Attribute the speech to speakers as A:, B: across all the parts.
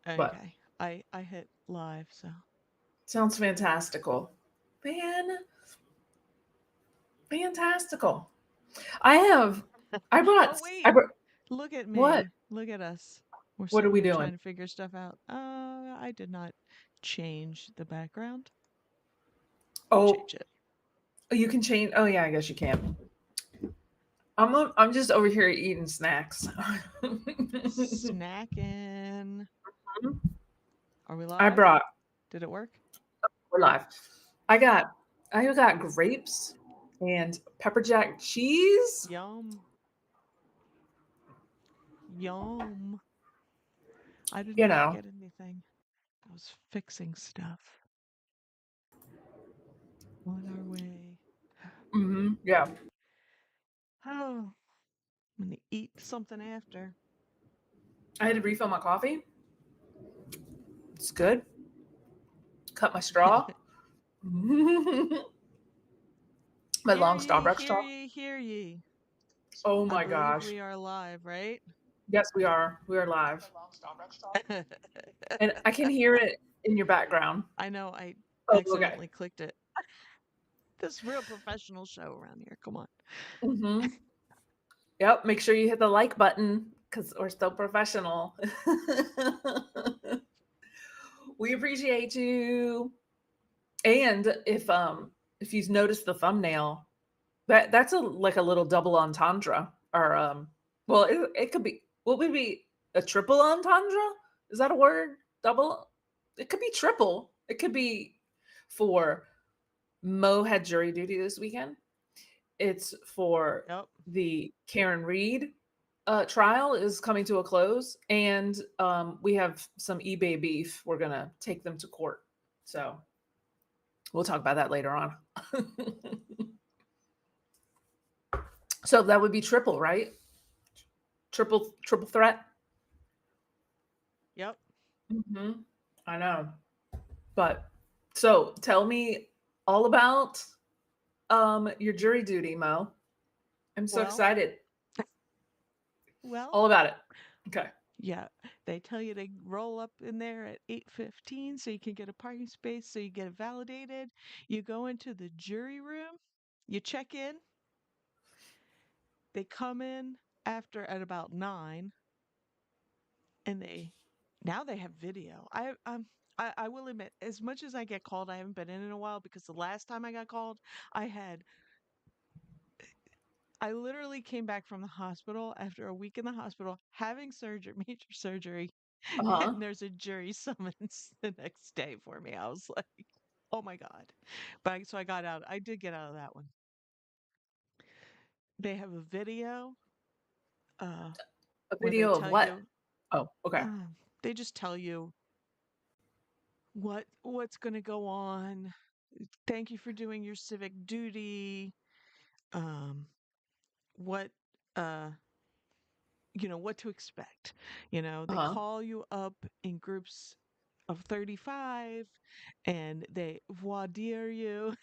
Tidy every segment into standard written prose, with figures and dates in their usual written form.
A: but
B: Okay. I hit live, so
A: sounds fantastical. Man, fantastical. I have,
B: Oh
A: I
B: wait,
A: brought,
B: look at
A: what?
B: me. Look at us. We're
A: What are
B: sitting
A: we
B: here
A: doing?
B: trying to figure stuff out. I did not change the background. Let me
A: Oh,
B: change it.
A: you can change. Oh yeah, I guess you can. I'm just over here eating snacks.
B: Snacking. Are we
A: I
B: live?
A: brought.
B: Did it work?
A: We're live. I got I got grapes and pepper jack cheese.
B: Yum. Yum. I did
A: You
B: not
A: know.
B: get anything. I was fixing stuff on our way.
A: Yeah.
B: Oh, I'm gonna eat something after.
A: I had to refill my coffee. It's good. Cut my straw. my long Starbucks
B: Hear
A: straw.
B: ye, hear ye.
A: Oh
B: I
A: my
B: believe
A: gosh.
B: we are live, right?
A: Yes, we are. We are live. And I can hear it in your background.
B: I know I
A: Oh, okay.
B: accidentally clicked it. This real professional show around here. Come on.
A: hmm Yep. Make sure you hit the like button because we're still professional. we appreciate you. And if you've noticed the thumbnail, that's a like a little double entendre. Or well, it could be, what would be a triple entendre? Is that a word? Double? It could be triple. It could be for Mo had jury duty this weekend. It's for
B: Yep.
A: the Karen Reed trial is coming to a close, and we have some eBay beef. We're gonna take them to court, so we'll talk about that later on. So that would be triple, right? Triple threat.
B: Yep.
A: hmm I know, but so tell me all about your jury duty, Mo. I'm so
B: Well,
A: excited.
B: well,
A: All about it. Okay.
B: yeah. They tell you to roll up in there at 8:15 so you can get a parking space so you get it validated. You go into the jury room, you check in, they come in after at about 9 and they now they have video. I will admit, as much as I get called, I haven't been in a while because the last time I got called, I had I literally came back from the hospital after a week in the hospital having surgery, major surgery,
A: Uh
B: and
A: huh.
B: there's a jury summons the next day for me. I was like, "Oh my god!" But so I got out. I did get out of that one. They have a video uh,
A: A
B: where they
A: video of
B: tell
A: what?
B: you,
A: Oh, okay.
B: they just tell you what's going to go on. Thank you for doing your civic duty. Um, what uh what to expect.
A: Uh
B: They
A: huh.
B: call you up in groups of 35 and they voir dire you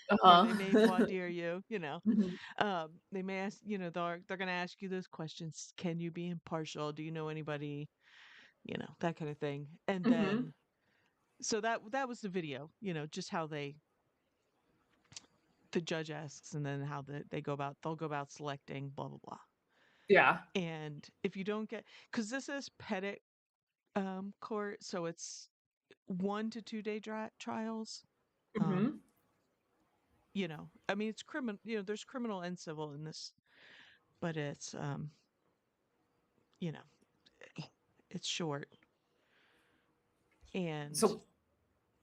A: Uh
B: or they may
A: huh.
B: voir dire you.
A: Mhm.
B: They may ask, they're going to ask you those questions. Can you be impartial? Do you know anybody? That kind of thing. And
A: Mhm.
B: then, so that was the video, just how the judge asks and then how they'll go about selecting blah, blah, blah.
A: Yeah.
B: And if you don't get, because this is petit court, so it's 1 to 2 day trials. Um,
A: Mhm.
B: I mean, it's criminal. There's criminal and civil in this, but you know, it's short. And
A: So,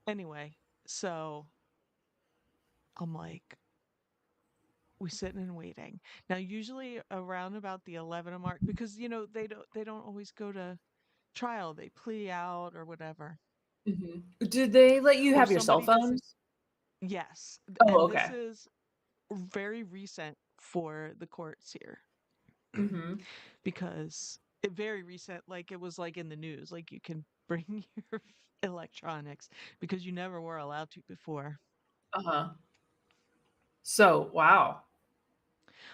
B: anyway, so I'm like, we sitting and waiting. Now, usually around about the 11 mark, because they don't always go to trial. They plea out or whatever,
A: mhm. Did they let you
B: or
A: have your cell
B: somebody doesn't.
A: phones?
B: Yes,
A: Oh,
B: and this
A: okay.
B: is very recent for the courts here
A: Mhm.
B: because very recent, like it was like in the news, like you can bring your electronics because you never were allowed to before.
A: Uh huh. So, wow.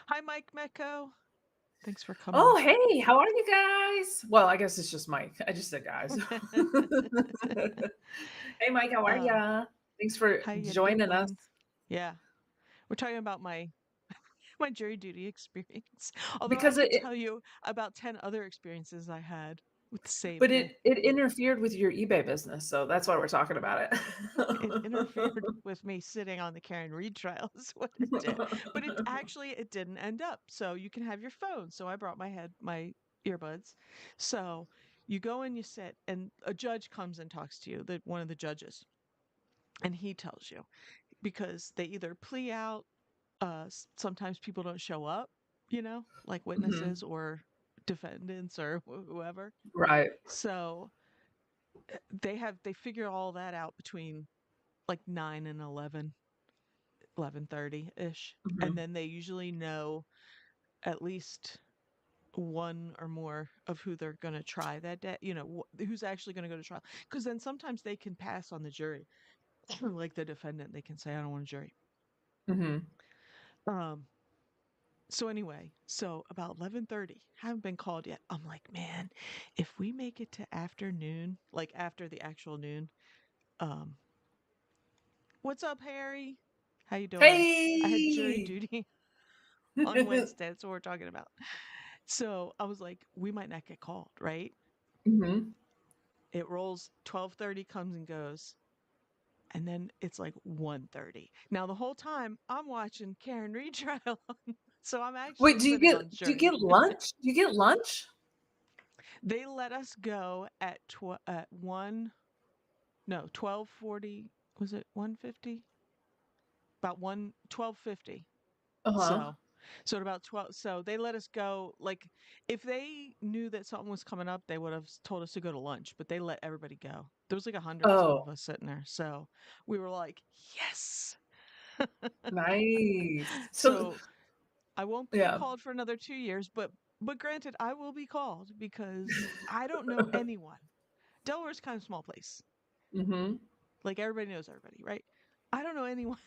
B: Hi, Mike Mecco. Thanks for coming.
A: Oh, hey, how are you guys? Well, I guess it's just Mike. I just said guys. Hey, Mike, how are
B: uh,
A: ya? Thanks for
B: how you
A: joining us.
B: doing? Yeah, we're talking about my jury duty experience. Although I
A: Because
B: could tell you about 10 other experiences I had with the same
A: but
B: thing.
A: it interfered with your eBay business, so that's why we're talking about
B: It
A: it.
B: interfered with me sitting on the Karen Reed trial is what it did. But it didn't end up. So you can have your phone. So I brought my earbuds. So you go and you sit and a judge comes and talks to you, one of the judges, and he tells you because they either plea out, sometimes people don't show up, like
A: Mhm.
B: witnesses or defendants or whoever.
A: Right.
B: So they figure all that out between like 9 and 11:30 ish, and
A: Mhm.
B: then they usually know at least one or more of who they're going to try that day, who's actually going to go to trial, because then sometimes they can pass on the jury. Like the defendant, they can say, I don't want a jury.
A: Mhm.
B: um so anyway, so about 11:30, haven't been called yet. I'm like, man, if we make it to afternoon, like after the actual noon, um what's up, Harry? How you doing? I had jury
A: Hey.
B: duty on Wednesday. That's what we're talking about. So I was like, we might not get called, right?
A: Mhm.
B: It rolls, 12:30 comes and goes, and then it's like 1:30. Now the whole time I'm watching Karen Reed trial, so I'm actually
A: Wait,
B: sitting on
A: do you
B: jury.
A: get lunch? Do you get lunch?
B: They let us go at 1, no, 12:40, was it 1:50? About 12:50.
A: Uh-huh.
B: So at about 12, so they let us go. Like, if they knew that something was coming up, they would have told us to go to lunch, but they let everybody go. There was like 100 or so
A: Oh,
B: of us sitting there. So we were like, yes.
A: nice. So
B: So I won't get
A: yeah.
B: called for another 2 years, but granted, I will be called because I don't know anyone. Delaware's kind of small place.
A: Mhm.
B: Like, everybody knows everybody, right? I don't know anyone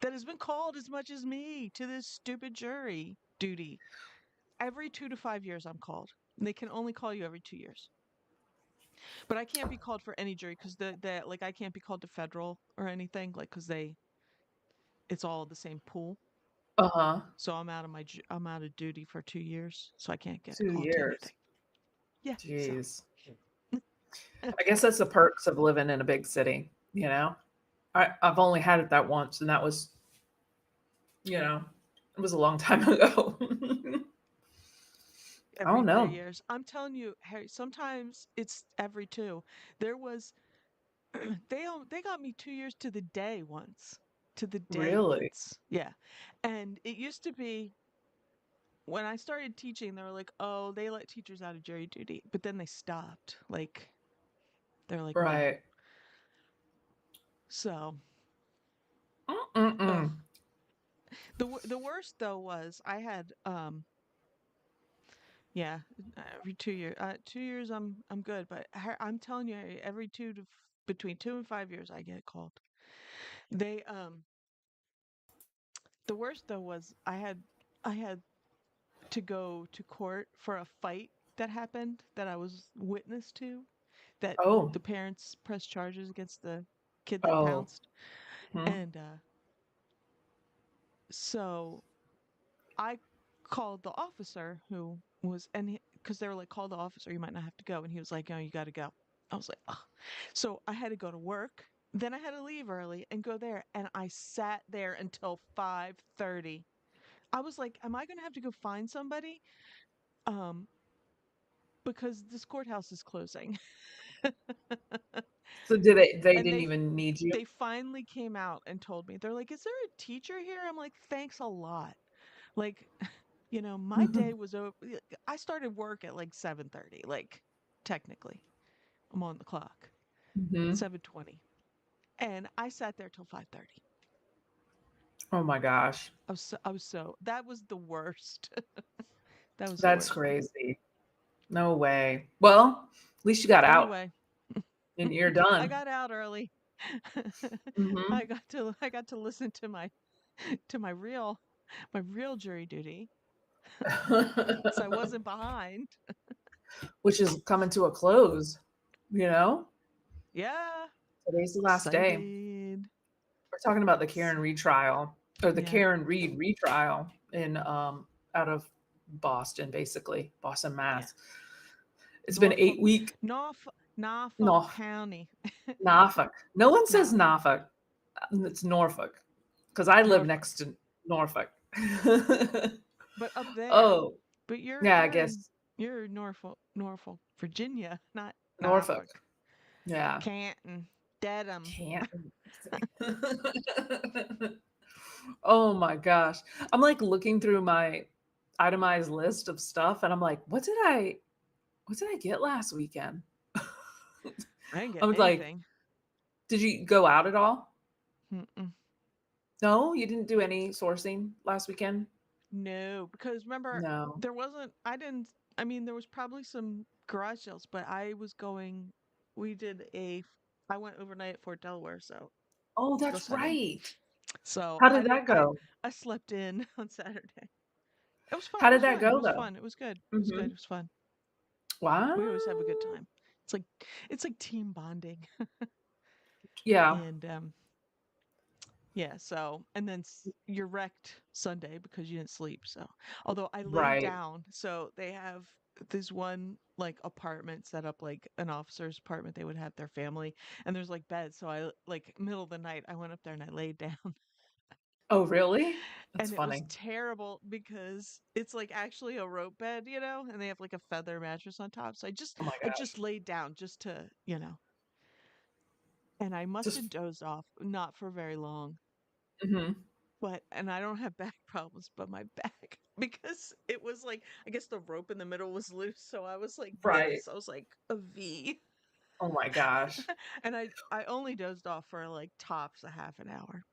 B: that has been called as much as me to this stupid jury duty. Every 2 to 5 years, I'm called. They can only call you every 2 years. But I can't be called for any jury because like, I can't be called to federal or anything, like, because it's all the same pool.
A: Uh-huh.
B: So I'm out of duty for 2 years, so I can't get
A: 2
B: called to
A: years.
B: anything. Yeah. So
A: Jeez. I guess that's the perks of living in a big city, you know? I've only had it that once, and that was, you know, it was a long time ago. I
B: every
A: don't
B: three
A: know.
B: years, I'm telling you, Harry. Sometimes it's every two. There was they got me 2 years to the day once. To the day
A: Really?
B: once. Yeah. And it used to be when I started teaching, they were like, "Oh, they let teachers out of jury duty," but then they stopped. Like, they're like, "No."
A: Right.
B: So, ugh.
A: Mm-mm.
B: The worst though was I had yeah, every 2 years. 2 years I'm good, but I'm telling you, every between 2 and 5 years I get called. They The worst though was I had to go to court for a fight that happened that I was witness to, that
A: Oh.
B: the parents pressed charges against the kid that
A: Oh.
B: pounced.
A: Mhm.
B: And so I called the officer who was, and because they were like, call the officer, you might not have to go. And he was like, no, you got to go. I was like, oh. So I had to go to work. Then I had to leave early and go there. And I sat there until 5:30. I was like, am I going to have to go find somebody? Um, because this courthouse is closing.
A: So did they
B: And
A: didn't even need you?
B: they finally came out and told me, they're like, is there a teacher here? I'm like, thanks a lot. Like, my day was over. I started work at like 7:30, like, technically. I'm on the clock.
A: Mhm.
B: 7:20. And I sat there till 5:30.
A: Oh my gosh.
B: That was the worst. That was the
A: That's
B: worst one.
A: crazy. No way. Well, at least you got out
B: Anyway,
A: and you're
B: I
A: done.
B: got out early.
A: Mhm.
B: I got to listen to my real jury duty. So I wasn't behind.
A: Which is coming to a close, you know?
B: Yeah,
A: Today's the last day.
B: excited.
A: We're talking about the
B: S-
A: Karen Reed trial, or the
B: Yeah,
A: Karen Reed retrial in out of Boston, basically, Boston,
B: yeah.
A: Mass. It's been
B: Norfolk,
A: 8 week.
B: Norfolk
A: No,
B: County.
A: Norfolk. No one says
B: Norfolk,
A: Norfolk. It's Norfolk because I live
B: Norfolk.
A: next to Norfolk.
B: But up there.
A: Oh,
B: But you're
A: yeah, I
B: you're in
A: guess
B: you're in Norfolk, Virginia, not
A: Norfolk.
B: Norfolk.
A: Yeah.
B: Canton, Dedham.
A: Can't. Oh my gosh. I'm like looking through my itemized list of stuff and I'm like, what did I get last weekend?
B: I didn't
A: I
B: get
A: was like,
B: anything.
A: did you go out at all?
B: Mm-mm.
A: No, you didn't do any sourcing last weekend?
B: No, because remember,
A: No.
B: there wasn't, I didn't, I mean, there was probably some garage sales, but we did I went overnight at Fort Delaware, so
A: Oh,
B: to go
A: that's
B: sign in.
A: right.
B: So
A: How
B: I
A: did
B: didn't,
A: that go?
B: I slept in on Saturday. It was fun.
A: How
B: It
A: did
B: was
A: that
B: fun. It
A: go
B: was
A: though?
B: fun. It was good. It was good.
A: Mhm.
B: It was fun.
A: Wow.
B: We always have a good time. It's like, it's like team bonding.
A: Yeah,
B: And, yeah, so and then you're wrecked Sunday because you didn't sleep. So, although I laid
A: right.
B: down, so they have this one like apartment set up like an officer's apartment. They would have their family, and there's like beds. So like middle of the night, I went up there and I laid down,
A: Oh, really? That's
B: and it was
A: funny.
B: terrible because it's like actually a rope bed, and they have like a feather mattress on top. So
A: Oh my
B: I just
A: gosh.
B: laid down just to. And I must
A: Just
B: have dozed off, not for very long.
A: mhm.
B: But and I don't have back problems, but my back because it was like I guess the rope in the middle was loose, so I was like
A: Right.
B: this. I was like a V.
A: Oh my gosh.
B: And I only dozed off for like tops a half an hour.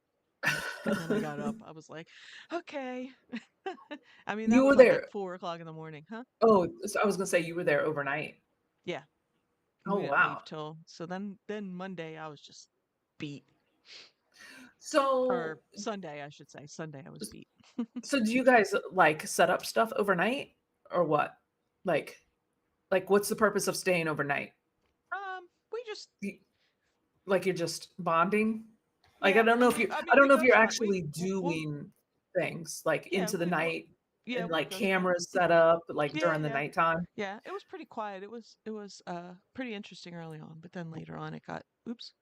B: And then I got up. I was like, okay. I mean, that
A: You
B: was
A: were
B: like at
A: there.
B: 4 o'clock in the morning, huh?
A: Oh, so I was gonna say you were there overnight.
B: Yeah.
A: Oh,
B: We didn't
A: wow.
B: leave till so then Monday I was just beat.
A: So
B: Or Sunday, I should say. Sunday I was beat.
A: so do you guys, like, set up stuff overnight or what? Like what's the purpose of staying overnight?
B: We just
A: Y Like, you're just bonding? Like,
B: yeah, I
A: I
B: mean
A: don't
B: we
A: know if
B: go
A: you're
B: sign we
A: actually
B: we'll
A: doing things, like,
B: yeah,
A: into the night and,
B: we'll
A: like,
B: go sign.
A: cameras set up, like,
B: Yeah,
A: during the
B: yeah.
A: nighttime?
B: Yeah, it was pretty quiet. It was pretty interesting early on, but then later on it got oops.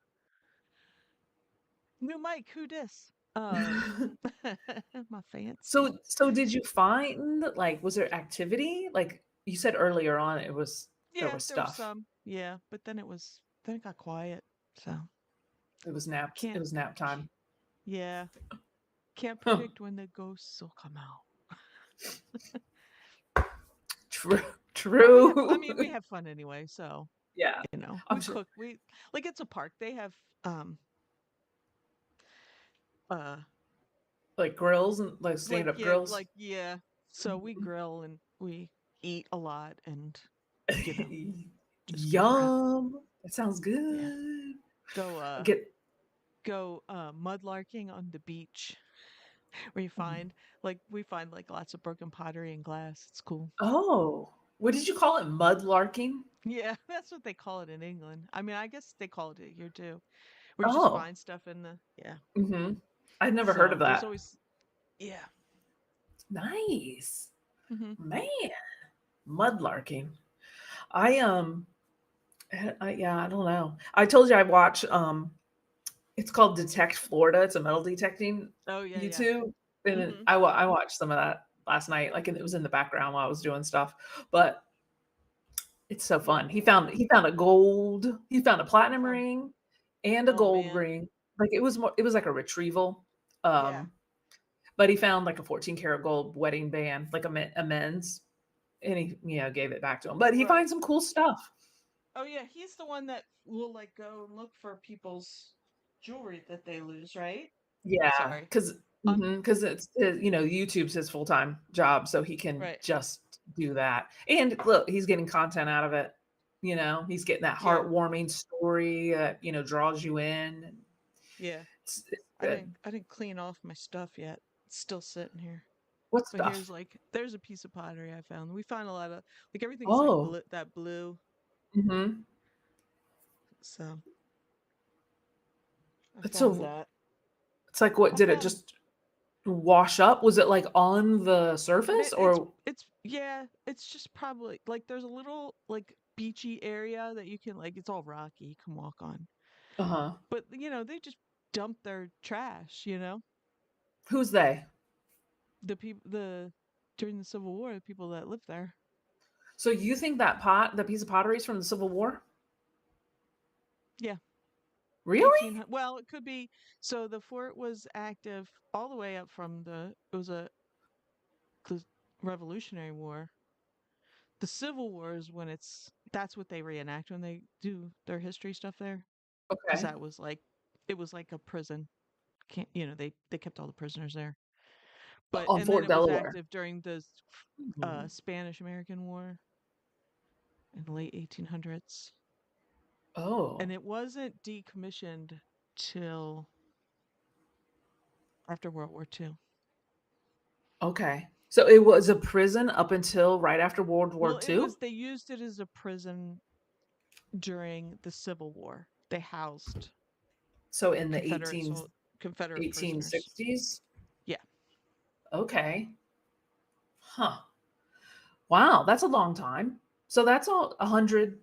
B: New mic, who dis? My fancy.
A: So did you find, like, was there activity? Like, you said earlier on there
B: Yeah,
A: was
B: there was
A: stuff.
B: some. Yeah, but then it got quiet. So
A: It
B: can't
A: was nap time.
B: yeah, can't
A: Huh.
B: predict when the ghosts will come out.
A: True,
B: But
A: true.
B: we have fun anyway, so
A: Yeah, I'm
B: we
A: sure.
B: cook. We like it's a park. They have um uh
A: Like grills and like stand-up grills.
B: yeah. So we grill and we eat a lot and you know, just goof around.
A: Yum. That sounds
B: Yeah.
A: good.
B: Go
A: Get
B: mudlarking on the beach where we find like lots of broken pottery and glass. It's cool.
A: oh, what did you call it? Mudlarking?
B: Yeah, that's what they call it in England. I mean, I guess they call it here too. Where you just
A: Oh,
B: find stuff in the yeah.
A: mhm. I'd never heard of
B: So there's
A: that.
B: always yeah.
A: Nice.
B: Hmm.
A: Man, mudlarking. I yeah, I don't know. I told you I watch it's called Detect Florida. It's a metal detecting
B: Oh yeah, yeah.
A: YouTube, and
B: Hmm.
A: I watched some of that last night. Like, and it was in the background while I was doing stuff. But it's so
B: Yeah.
A: fun. He found a
B: Oh,
A: platinum
B: fun.
A: ring and a
B: Oh
A: gold
B: man.
A: ring. Like, it was like a retrieval.
B: Yeah.
A: Um, but he found like a 14 karat gold wedding band, like a men's, and he, gave it back to him. But he
B: Right.
A: finds some cool stuff.
B: Oh yeah, he's the one that will like go and look for people's jewelry that they lose, right?
A: Yeah,
B: Sorry.
A: because
B: Um,
A: because YouTube's his full-time job, so he can
B: right.
A: just do that. And look, he's getting content out of it. He's getting that
B: Yeah.
A: heartwarming story that, draws you in.
B: Yeah.
A: It's good.
B: I didn't clean off my stuff yet. It's still sitting here.
A: What
B: But here's
A: stuff?
B: like there's a piece of pottery I found. We find a lot of like everything's like
A: Oh.
B: blue, that blue.
A: Mhm.
B: So I
A: It's
B: found
A: so
B: that.
A: it's like what
B: I
A: did it
B: found
A: just wash up? Was it like on the surface or
B: it's yeah, it's just probably like there's a little like beachy area that you can like it's all rocky, you can walk on.
A: uh-huh.
B: But they just dump their trash,
A: Who's they?
B: The people the during the Civil War, the people that lived there.
A: So you think that piece of pottery is from the Civil War?
B: Yeah,
A: Really?
B: 1800. Well, it could be. So the fort was active all the way up from it was the Revolutionary War. The Civil War is when that's what they reenact when they do their history stuff there, because
A: Okay.
B: it was like a prison. Can't they kept all the prisoners there. But
A: On
B: and then
A: Fort
B: it was
A: Delaware.
B: active during the
A: Mhm.
B: Spanish American War in the late 1800s, and
A: Oh,
B: it wasn't decommissioned till after World War II.
A: okay. So it was a prison up until right after World War
B: Well,
A: II?
B: they used it as a prison during the Civil War. They housed
A: So in the
B: Confederate Confederate prisoners.
A: 1860s?
B: Yeah,
A: Okay. Huh. Wow, that's a long time. So that's all 100,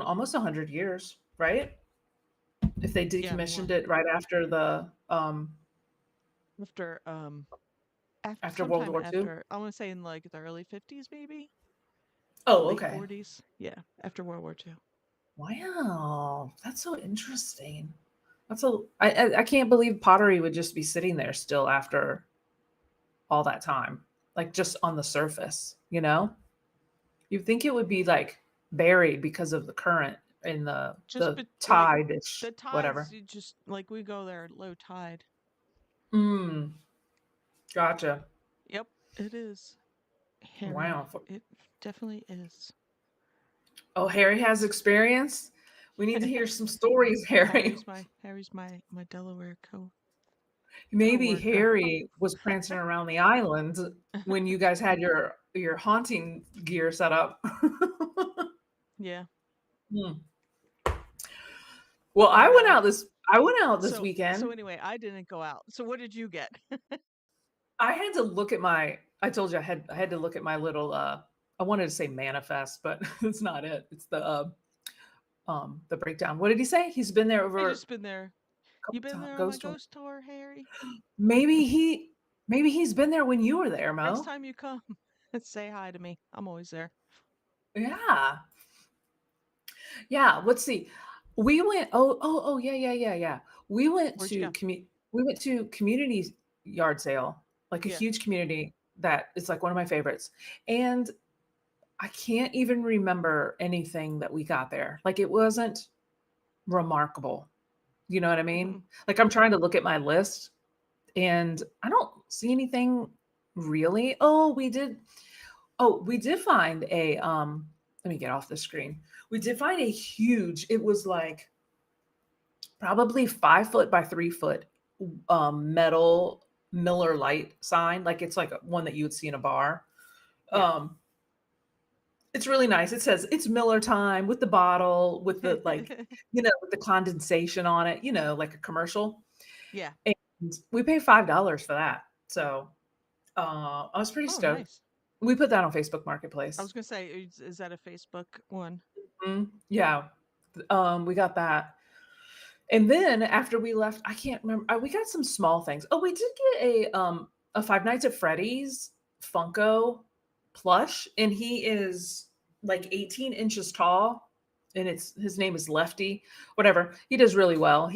A: almost 100 years, right? If they
B: yeah,
A: decommissioned
B: more.
A: it right after
B: After
A: after World
B: sometime
A: War II?
B: after I want to say in like the early 50s, maybe
A: Oh,
B: late
A: okay.
B: 40s. Yeah, after World War II.
A: Wow, that's so interesting. I can't believe pottery would just be sitting there still after all that time, like just on the surface, you know? You'd think it would be like buried because of the current and
B: Just
A: the
B: but like
A: tide-ish,
B: the tides,
A: whatever.
B: you just like we go there at low tide.
A: Mm, gotcha.
B: Yep, it is.
A: Wow.
B: Harry, it definitely is.
A: Oh, Harry has experience. We need to hear some stories, Harry.
B: Harry's my Delaware
A: Maybe
B: coworker.
A: Harry was prancing around the island when you guys had your haunting gear set up.
B: Yeah.
A: Hmm. Well,
B: But
A: I went out this
B: so
A: weekend.
B: anyway, I didn't go out. So what did you get?
A: I had to look at I told you I had to look at my little I wanted to say manifest, but it's not it. It's the breakdown. What did he say? He's been there
B: I
A: over
B: just been there.
A: a
B: You
A: couple
B: been
A: times
B: there on my
A: ghost tour.
B: ghost tour, Harry?
A: Maybe he's been there when you were there,
B: Next
A: Mo.
B: time you come, say hi to me. I'm always there.
A: Yeah. Yeah, let's see. We went yeah, yeah, yeah, yeah. We went
B: Where'd you
A: to
B: go?
A: community yard sale, like a
B: Yeah.
A: huge community that is like one of my favorites. And I can't even remember anything that we got there. Like it wasn't remarkable. You know what I
B: Hmm.
A: mean? Like I'm trying to look at my list and I don't see anything really. We did find a let me get off the screen. We did find a huge, it was like probably 5 foot by 3 foot metal Miller Lite sign. Like it's like one that you would see in a bar.
B: Yeah.
A: Um, it's really nice. It says it's Miller time with the bottle, with the like, with the condensation on it, like a commercial.
B: Yeah.
A: And we paid $5 for that. So I was pretty
B: Oh,
A: stoked.
B: nice.
A: We put that on Facebook
B: I
A: Marketplace.
B: was gonna say, is that a Facebook one?
A: Yeah. We got that. And then after we left, I can't remember. We got some small things. Oh, we did get a Five Nights at Freddy's Funko plush, and he is like 18 inches tall, and his name is Lefty. Whatever. He does really well.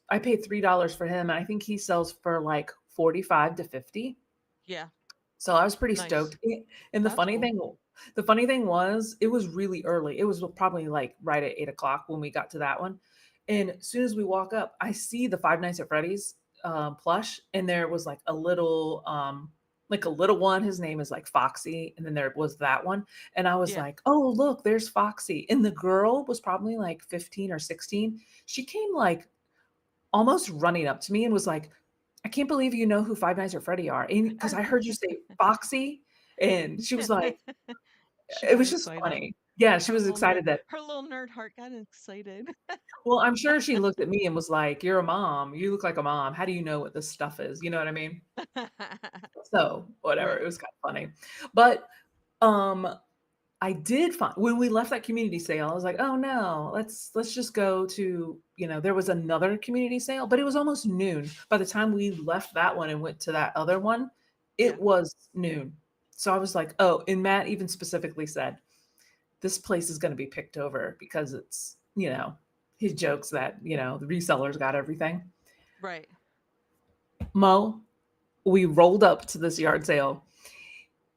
A: I paid $3 for him, and I think he sells for like 45 to 50.
B: Yeah.
A: So I was pretty
B: Nice.
A: stoked. And
B: That's cool.
A: the funny thing was, it was really early. It was probably like right at 8 o'clock when we got to that one. And as soon as we walk up, I see the Five Nights at Freddy's plush, and there was like a little one. His name is like Foxy, and then there was that one, and I was
B: Yeah.
A: like, "Oh, look, there's Foxy." And the girl was probably like 15 or 16. She came like almost running up to me and was like, I can't believe you know who Five Nights at Freddy are, and because I heard you say Foxy, and she was like
B: She
A: it
B: got
A: was just
B: excited.
A: funny. Yeah, she
B: Her
A: was
B: little nerd
A: excited that
B: her little nerd heart got excited.
A: well, I'm sure she looked at me and was like, "You're a mom. You look like a mom. How do you know what this stuff is?" You know what I mean? So, whatever, it
B: Right.
A: was kinda funny. But, um, I did find when we left that community sale, I was like, "Oh, no, let's just go to" there was another community sale, but it was almost noon. By the time we left that one and went to that other one,
B: Yeah.
A: it was noon. So I was like, "Oh," and Matt even specifically said, "This place is gonna be picked over because it's" his jokes that, the resellers got everything.
B: Right.
A: Mo, we rolled up to this yard sale,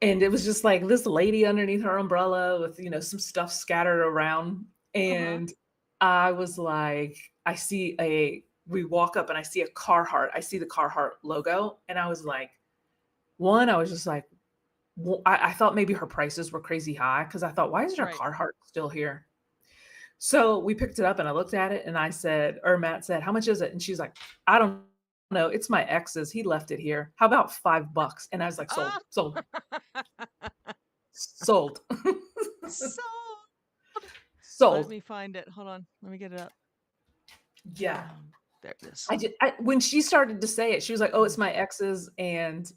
A: and it was just like this lady underneath her umbrella with, some stuff scattered around.
B: Uh-huh.
A: And I was like, we walk up and I see a Carhartt. I see the Carhartt logo. And I was like, I was just like, well, I thought maybe her prices were crazy high because I thought, why is there a
B: Right.
A: Carhartt still here? So we picked it up and I looked at it and I said, or Matt said, how much is it? And she's like, I don't know. It's my ex's. He left it here. How about $5? And I was like, sold,
B: Ah!
A: sold, sold.
B: So let
A: Sold.
B: me find it. Hold on. Let me get it up.
A: Yeah.
B: There it is.
A: When she started to say it, she was like, "Oh, it's
B: Mhm.
A: my ex's," and,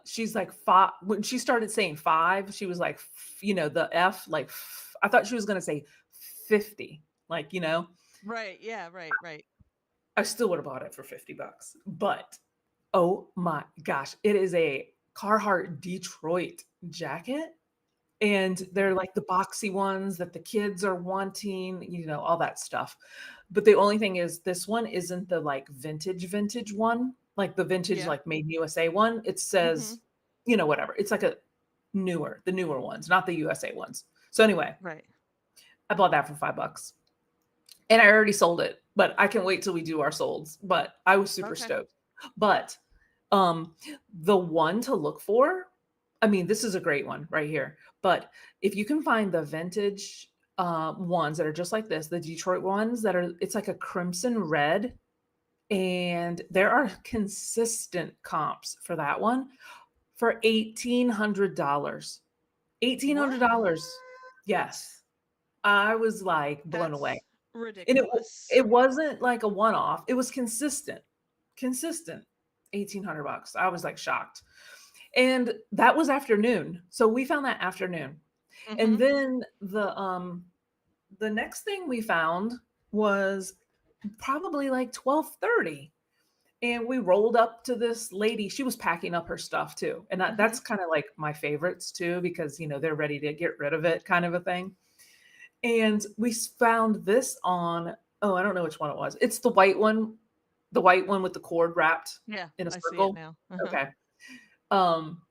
A: she's like, "5" when she started saying 5, she was like, the F, like, I thought she was gonna say 50, like,
B: Right. Yeah. Right. Right.
A: I still would have bought it for $50, but, oh my gosh, it is a Carhartt Detroit jacket. And they're like the boxy ones that the kids are wanting, all that stuff. But the only thing is this one isn't the, like, vintage one, like the vintage,
B: Yeah.
A: like, Made in USA one. It
B: Mhm.
A: says, whatever. It's like the newer ones, not the USA ones. So anyway,
B: Right.
A: I bought that for $5 and I already sold it, but I can wait till we do our solds, but I was super
B: Okay.
A: stoked. But, um, the one to look for, I mean, this is a great one right here, but if you can find the vintage, ones that are just like this, the Detroit ones that are it's like a crimson red, and there are consistent comps for that one for $1,800.
B: What?
A: $1,800. Yes. I was, like, blown away.
B: That's
A: And
B: ridiculous.
A: it wasn't like a one-off, it was consistent, consistent, 1,800 bucks. I was, like, shocked. And that was afternoon, so we found that afternoon. And
B: Mhm.
A: then the next thing we found was probably, like, 12:30, and we rolled up to this lady, she was packing up her stuff too, and that's
B: Mhm.
A: kinda like my favorites too because, they're ready to get rid of it kind of a thing. And we found this on oh, I don't know which one it was. It's the white one with the cord wrapped
B: Yeah.
A: in a
B: I see it
A: circle.
B: now. Uh-huh.
A: Okay. Um,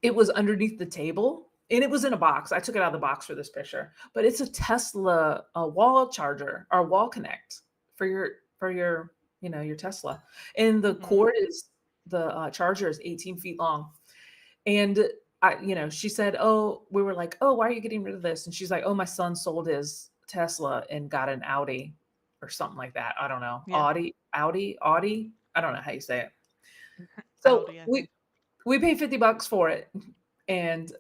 A: it was underneath the table and it was in a box. I took it out of the box for this picture, but it's a Tesla wall charger or wall connect for your your Tesla. And the
B: Mhm.
A: cord is the charger is 18 feet long. And she said, "Oh," we were like, "Oh, why are you getting rid of this?" And she's like, "Oh, my son sold his Tesla and got an Audi or something like that. I don't know.
B: Yeah.
A: Audi. I don't know how you say it." So
B: Audi, I
A: we
B: think.
A: we paid $50 for it, and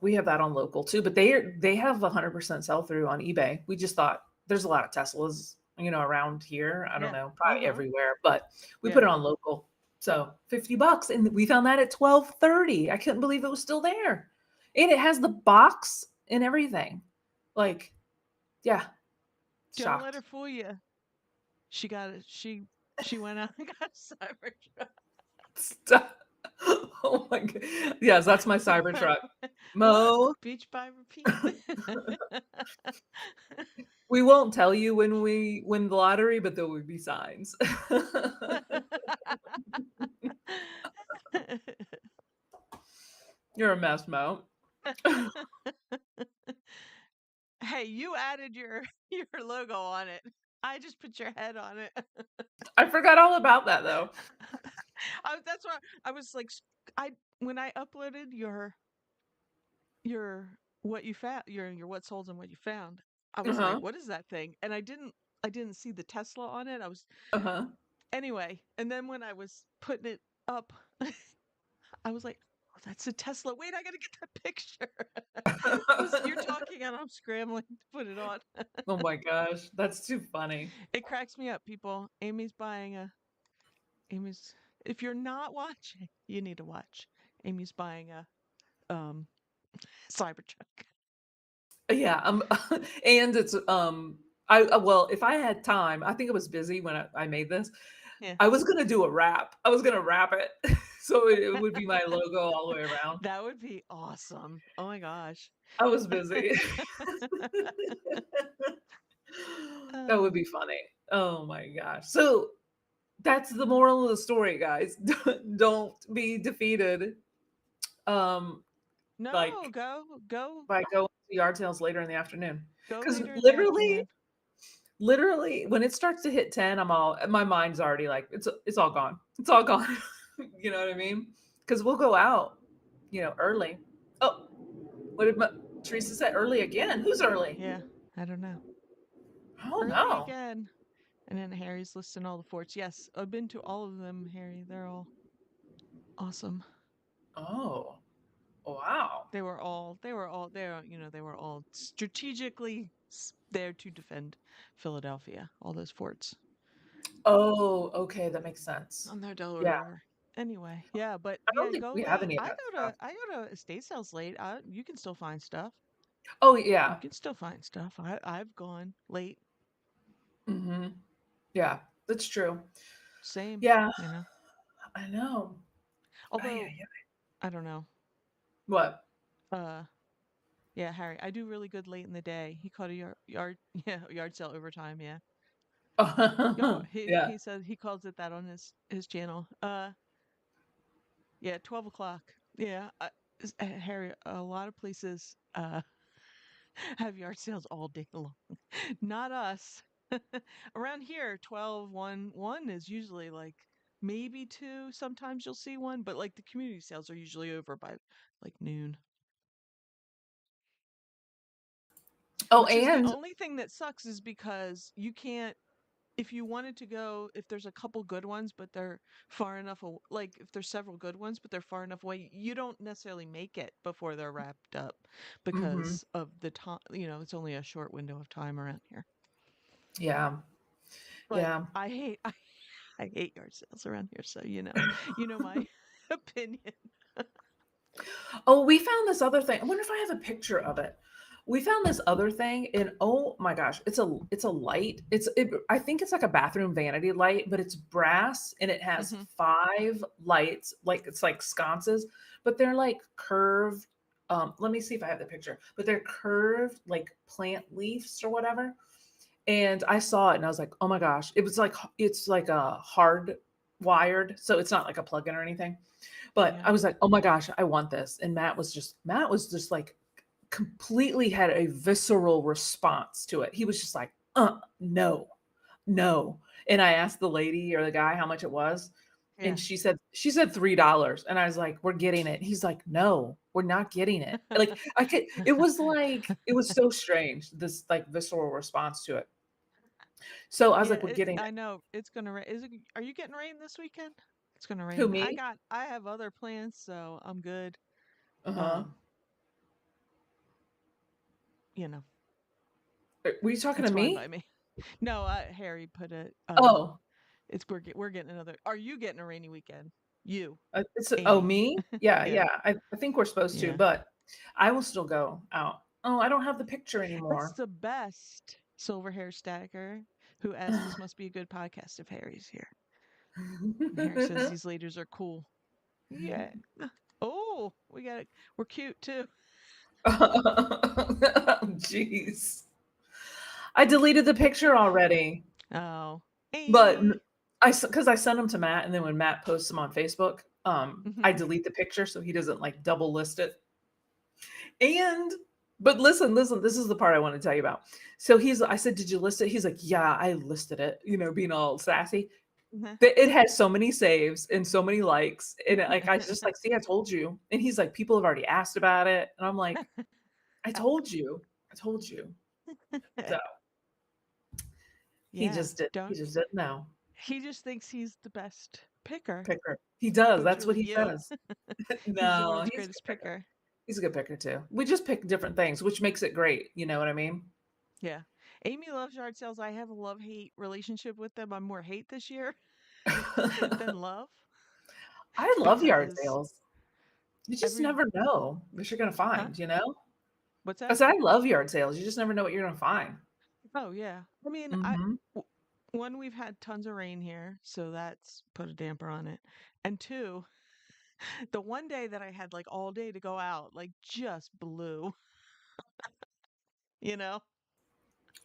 A: we have that on local too. But they have 100% sell through on eBay. We just thought there's a lot of Teslas, around here. I don't
B: Yeah.
A: know, probably
B: Uh-huh.
A: everywhere, but we put
B: Yeah.
A: it on local. So $50, and we found that at 12:30. I couldn't believe it was still there, and it has the box and everything. Like, yeah,
B: Don't let her
A: shocked.
B: fool you. She got it. She went out and got a Cybertruck.
A: Stop. Oh my god. Yes, that's my Cybertruck.
B: Look,
A: Mo,
B: beach by repeat.
A: we won't tell you when we win the lottery, but there will be signs. You're a mess, Mo.
B: Hey, you added your your logo on it. I just put your head on it.
A: I forgot all about that though.
B: That's why I was like, I when I uploaded your what you found, your what sold and what you found, I was like,
A: Uh-huh.
B: what is that thing? And I didn't see the Tesla on it. I was
A: Uh-huh.
B: Anyway, and then when I was putting it up, I was like, "Oh, that's a Tesla. Wait, I gotta get that picture." Because you're talking and I'm scrambling to put it on.
A: Oh my gosh, that's too funny.
B: It cracks me up, people. Amy's if you're not watching, you need to watch. Amy's buying a um Cybertruck.
A: Yeah, and it's well, if I had time, I think I was busy when I made this.
B: Yeah.
A: I was gonna do a wrap. I was gonna wrap it so it would be my logo all the way around.
B: That would be awesome. Oh my gosh.
A: I was busy. That would
B: Uh,
A: be funny. Oh my gosh. So that's the moral of the story, guys. Don't be defeated. Um,
B: no,
A: like
B: go
A: by going to yard sales later in the afternoon.
B: go
A: Because
B: later in the
A: literally,
B: afternoon.
A: literally, when it starts to hit 10, my mind's already like, it's all gone. It's all gone. You know what I mean? Because we'll go out, early. Oh, what did Teresa say? Early again? Who's early?
B: Yeah, I don't know.
A: I don't
B: Early
A: know.
B: again. And then Harry's listing all the forts. Yes, I've been to all of them, Harry. They're all awesome.
A: Oh, wow.
B: They were all strategically there to defend Philadelphia, all those forts
A: Oh, okay, that makes sense.
B: on the Delaware
A: Yeah,
B: River. Anyway, yeah, but
A: I don't
B: yeah,
A: think
B: go
A: we have
B: late.
A: any of that stuff.
B: I go to estate sales late. You can still find stuff.
A: Oh,
B: You
A: yeah.
B: can still find stuff. I've gone late.
A: Hmm. Yeah, that's true.
B: Same,
A: Yeah,
B: you know.
A: I know. Ay,
B: Although
A: ay, ay.
B: I don't know.
A: What?
B: Uh, yeah, Harry, I do really good late in the day. He called a yard yeah, yard sale overtime. Yeah. Oh,
A: Yeah.
B: he said he calls it that on his channel. Yeah, 12 o'clock. Yeah, Harry, a lot of places have yard sales all day long. Not us. Around here, 12, 1 is usually like maybe 2. Sometimes you'll see one, but like the community sales are usually over by like noon,
A: Oh,
B: which is the
A: and
B: only thing that sucks is because you can't if you wanted to go, if there's a couple good ones, but they're far enough, like if there's several good ones, but they're far enough away, you don't necessarily make it before they're wrapped up
A: mhm,
B: because of the time. It's only a short window of time around here.
A: yeah,
B: But
A: yeah.
B: I hate yard sales around here, so you know my opinion.
A: Oh, we found this other thing. I wonder if I have a picture of it. We found this other thing, and oh my gosh, it's a light. I think it's like a bathroom vanity light, but it's brass and it has
B: Hmm.
A: 5 lights, like it's like sconces, but they're like curved. Let me see if I have the picture, but they're curved like plant leaves or whatever. And I saw it and I was like, oh my gosh, it's like a hard wired, so it's not like a plug-in or anything. But
B: Yeah.
A: I was like, "Oh my gosh, I want this." And Matt was just like completely had a visceral response to it. He was just like, no, no." And I asked the lady or the guy how much it was, and
B: Yeah.
A: she said $3. And I was like, "We're getting it." He's like, "No, we're not getting it." Like it was so strange, this like visceral response to it. So I was
B: Yeah,
A: like, "We're getting
B: I
A: it."
B: know it's gonna rain. Are you getting rain this weekend? It's gonna
A: Who,
B: rain.
A: me?
B: I have other plans, so I'm good.
A: Uh-huh.
B: Um, you know,
A: Were you talking to
B: it's fine by
A: me?
B: me. No, Harry put it.
A: Oh.
B: It's we're getting another. Are you getting a rainy weekend? You,
A: Oh,
B: Amy.
A: me? Yeah,
B: Yeah,
A: yeah. I think we're supposed to,
B: yeah.
A: but I will still go out. Oh, I don't have the picture
B: That's
A: anymore.
B: the best silver hair stacker who asked this must be a good podcast if Harry's here. And Harry says these ladies are cool. Yeah. Oh, we're cute too.
A: Jeez. I deleted the picture already,
B: Oh.
A: but
B: Eh.
A: because I sent them to Matt, and then when Matt posts them on Facebook, I
B: Mhm.
A: delete the picture so he doesn't like double list it. And but listen, this is the part I want to tell you about. So I said, "Did you list it?" He's like, "Yeah, I listed it," being all sassy. It has so many saves and so many likes. And like I just like, "See, I told you." And he's like, "People have already asked about it." And I'm like, "I told you. I told you." So he
B: Yeah,
A: just didn't know.
B: He just thinks he's the best picker
A: Picker. He does. That's what
B: between
A: he
B: you.
A: says.
B: He's the
A: No,
B: world's
A: he's a good
B: greatest
A: picker.
B: picker.
A: He's a good picker too. We just pick different things, which makes it great. You know what I mean?
B: Yeah. Amy loves yard sales. I have a love-hate relationship with them. I'm more hate this year than love
A: I love yard
B: because
A: sales. You just
B: every
A: never know what you're gonna
B: huh?
A: find, you know?
B: What's
A: I
B: that?
A: said I love yard sales. You just never know what you're gonna find.
B: Oh yeah. I mean,
A: Mhm.
B: one, we've had tons of rain here, so that's put a damper on it. And two, the one day that I had like all day to go out, like just blew, you know?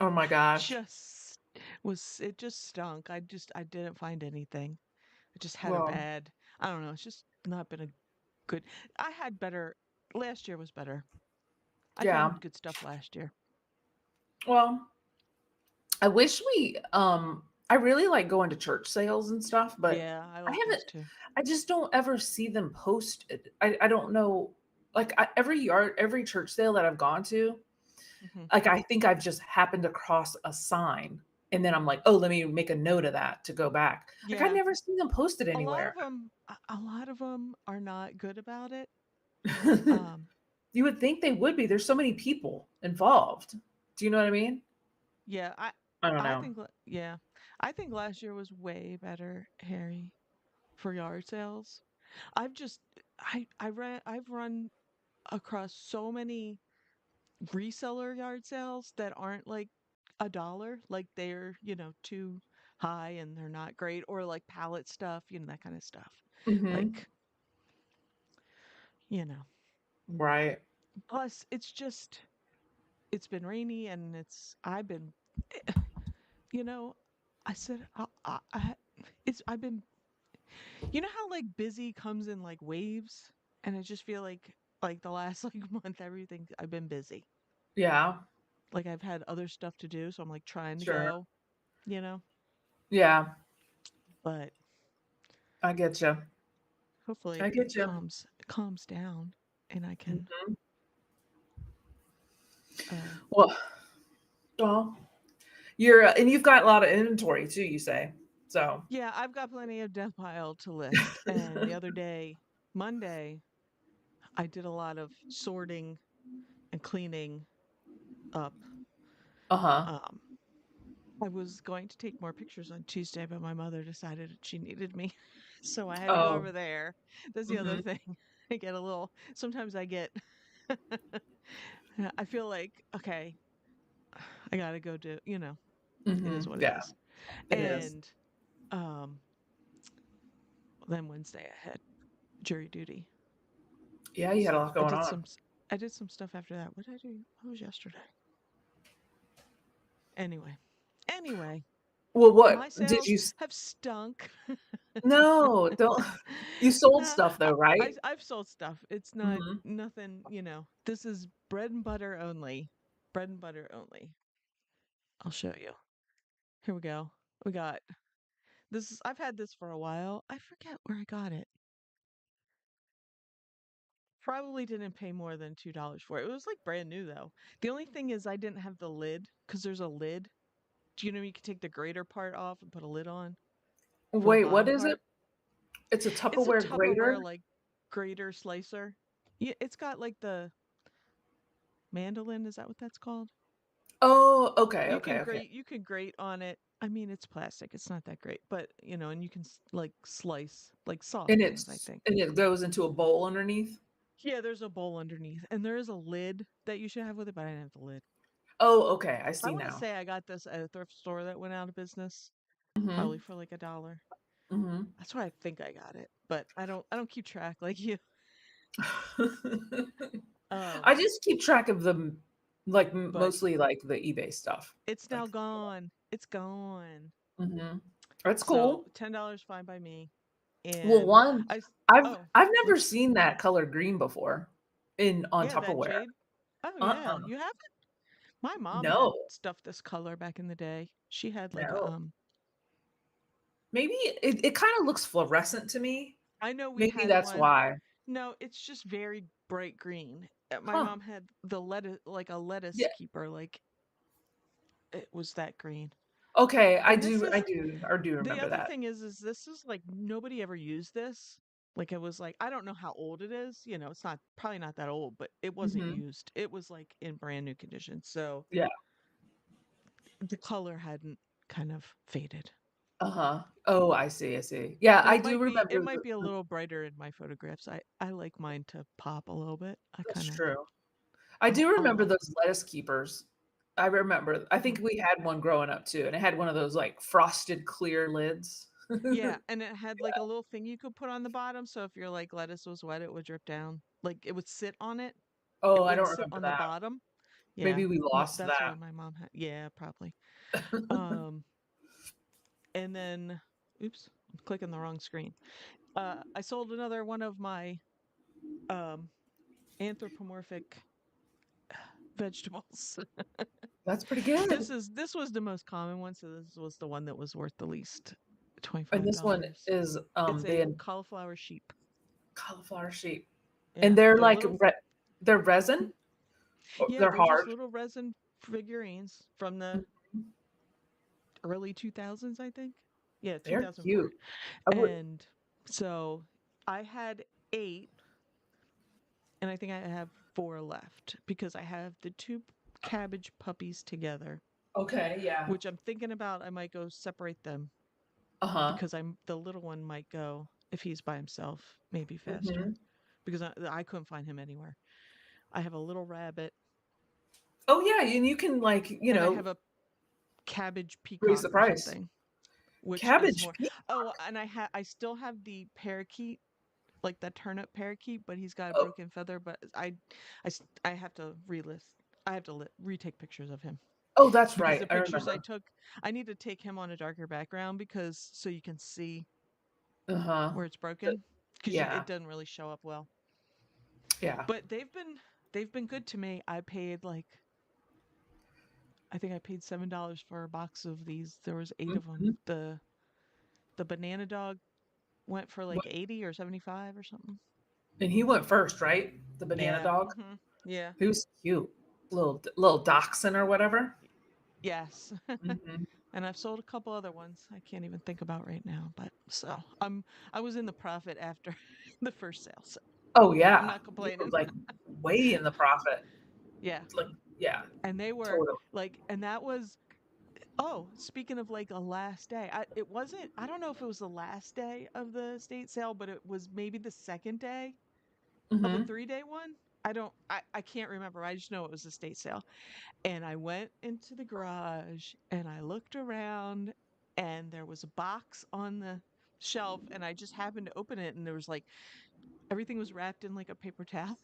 A: Oh my gosh.
B: Just it just stunk. I didn't find anything. I just had a
A: Well,
B: bad, I don't know, it's just not been a good. I had better last year was better. I
A: yeah.
B: found good stuff last year.
A: Well, I wish I really like going to church sales and stuff, but
B: Yeah, I
A: I
B: like those
A: haven't
B: too.
A: I just don't ever see them posted. I don't know, like, every church sale that I've gone to,
B: Hmm.
A: like, I think I've just happened across a sign, and then I'm like, "Oh, let me make a note of that to go back." Like, I
B: Yeah,
A: never see them posted
B: a lot of
A: anywhere.
B: them, a lot of them are not good about it.
A: You
B: Um,
A: would think they would be. There's so many people involved. Do you know what I mean?
B: yeah,
A: I don't
B: I
A: know.
B: think, yeah, I think last year was way better, Harry, for yard sales. I've just, I've run across so many reseller yard sales that aren't like a dollar, like they're, too high and they're not great, or like pallet stuff, that kind of stuff.
A: Mhm.
B: Like, you know,
A: Right.
B: plus it's been rainy and I've been, you know, I said, I've been, how like busy comes in like waves, and I just feel like the last like month, everything I've been busy.
A: Yeah.
B: Like I've had other stuff to do, so I'm like trying to
A: Sure.
B: go, you know,
A: Yeah.
B: but
A: I get you.
B: hopefully
A: I
B: it
A: get you.
B: calms down and I can
A: Mhm.
B: uh
A: Well, well, and you've got a lot of inventory too, you say. So,
B: yeah, I've got plenty of death pile to list. And the other day, Monday, I did a lot of sorting and cleaning up.
A: uh-huh.
B: Um I was going to take more pictures on Tuesday, but my mother decided she needed me. So I had to go
A: Oh.
B: over there. That's the other
A: Mhm.
B: thing. I get a little, sometimes I get, I feel like, okay, I gotta go do, it is
A: Mhm.
B: what it
A: Yeah,
B: is.
A: it is.
B: And um, then Wednesday I had jury duty.
A: Yeah, you had a
B: So
A: lot going on.
B: I did some stuff after that. What did I do? What was yesterday? Anyway,
A: Well, what
B: my
A: did
B: sales
A: you
B: have stunk.
A: No, don't you sold
B: Uh,
A: stuff though, right?
B: I've sold stuff. It's not
A: Mhm.
B: nothing, this is bread and butter only. Bread and butter only. I'll show you. Here we go. We got I've had this for a while. I forget where I got it. Probably didn't pay more than $2 for it. It was like brand new though. The only thing is I didn't have the lid because there's a lid. Do you know you can take the grater part off and put a lid on for the
A: Wait, what
B: bottom
A: is it?
B: part?
A: It's a
B: It's a
A: Tupperware
B: Tupperware
A: grater?
B: like grater slicer. Yeah, it's got like the mandolin, is that what that's called?
A: Oh, okay, okay, okay.
B: You can grate on it. I mean, it's plastic. It's not that great, but and you can like slice like soft things, I think.
A: And it goes into a bowl underneath?
B: Yeah, there's a bowl underneath, and there is a lid that you should have with it, but I didn't have the lid.
A: Oh, okay, I
B: I
A: see
B: want to
A: now.
B: say I got this at a thrift store that went out of business, probably
A: Mhm.
B: for like $1.
A: Mhm.
B: That's where I think I got it, but I don't keep track like you.
A: I
B: Um,
A: just keep track of them, like,
B: but
A: mostly, like, the eBay stuff.
B: it's now
A: Like,
B: gone. It's gone.
A: mhm. That's
B: So
A: cool.
B: $10 fine by me.
A: Well,
B: And
A: one,
B: I s-
A: I've
B: oh,
A: I've never
B: what's
A: seen that color green before on
B: yeah, that
A: Tupperware.
B: jade. Oh yeah,
A: Uh-uh.
B: you have it. My mom had
A: No,
B: stuff this color back in the day. She had like a
A: no. Maybe it kinda looks fluorescent to me.
B: I know we
A: Maybe
B: had
A: that's
B: one.
A: why.
B: No, it's just very bright green. My
A: Huh.
B: mom had the lettuce, like a lettuce
A: Yeah.
B: keeper, like it was that green.
A: Okay,
B: And this
A: I
B: is
A: do, I do
B: the
A: remember
B: other
A: that.
B: thing is this is like nobody ever used this. Like it was like I don't know how old it is, it's not probably not that old, but it wasn't
A: Mhm.
B: used. It was like in brand new condition. So
A: Yeah.
B: the color hadn't kind of faded.
A: Uh-huh. Oh, I see, I see. Yeah,
B: And
A: I
B: it
A: do
B: might be it
A: remember
B: might
A: the
B: be a little brighter in my photographs. I like mine to pop a little bit. I
A: that's
B: kind of
A: true. I
B: I'll
A: do
B: I'll
A: remember
B: love.
A: those lettuce keepers. I remember I
B: Mhm.
A: think we had one growing up too, and it had one of those, like, frosted clear lids.
B: Yeah, and it had like a little thing you could put on the bottom, so if your like lettuce was wet, it would drip down. Like it would sit on it. It
A: Oh, I
B: wouldn't
A: don't
B: sit
A: remember
B: on the
A: that.
B: bottom. Yeah.
A: Maybe we lost
B: That's
A: that.
B: what my mom had. Yeah, probably. Um and then oops, I'm clicking the wrong screen. I sold another one of my um anthropomorphic vegetables.
A: That's pretty good.
B: This was the most common one, so this was the one that was worth the least,
A: And this one
B: $25.
A: is,
B: It's a
A: the
B: cauliflower sheep.
A: cauliflower sheep. And
B: Yeah,
A: they're
B: they're
A: like
B: little.
A: they're resin? Or
B: Yeah,
A: they're
B: they're just
A: hard?
B: little resin figurines from the
A: Mhm.
B: early 2000s, I think. Yeah,
A: They're
B: 2004.
A: cute. I would
B: And so I had 8, and I think I have 4 left because I have the 2 cabbage puppies together,
A: okay, yeah.
B: which I'm thinking about. I might go separate them
A: Uh-huh.
B: because the little one might go if he's by himself, maybe faster
A: Mhm.
B: because I couldn't find him anywhere. I have a little rabbit
A: Oh, yeah, and you can, like,
B: and I have a cabbage
A: raise
B: peacock
A: the
B: or
A: price.
B: something, which is
A: Cabbage
B: more.
A: Pete?
B: Oh, and I still have the parakeet, like the turnip parakeet, but he's got a
A: Oh,
B: broken feather. But I have to relist. I have to retake pictures of him
A: oh, that's
B: because
A: right,
B: the
A: I
B: pictures I
A: remember.
B: took, I need to take him on a darker background because so you can see
A: Uh-huh.
B: where it's
A: The
B: broken because
A: yeah,
B: it doesn't really show up well.
A: yeah.
B: But they've been good to me. I think I paid $7 for a box of these. There was 8 of them.
A: Mhm.
B: The banana dog went for like
A: What
B: 80 or 75 or something.
A: and he went first, right? The banana
B: Yeah.
A: dog?
B: Mhm. Yeah.
A: He was cute. Little dachshund or whatever.
B: Y- Yes.
A: Mhm.
B: And I've sold a couple other ones I can't even think about right now, but so I was in the profit after the first sale, so
A: Oh,
B: I'm
A: yeah.
B: not
A: You were,
B: complaining.
A: like, way in the profit.
B: Yeah.
A: Like yeah,
B: And they were
A: totally.
B: like and that was oh, speaking of like a last day. I don't know if it was the last day of the estate sale, but it was maybe the second day of a
A: Mhm.
B: 3-day one. I can't remember. I just know it was a estate sale. And I went into the garage and I looked around and there was a box on the shelf and I just happened to open it and there was like everything was wrapped in like a paper towel,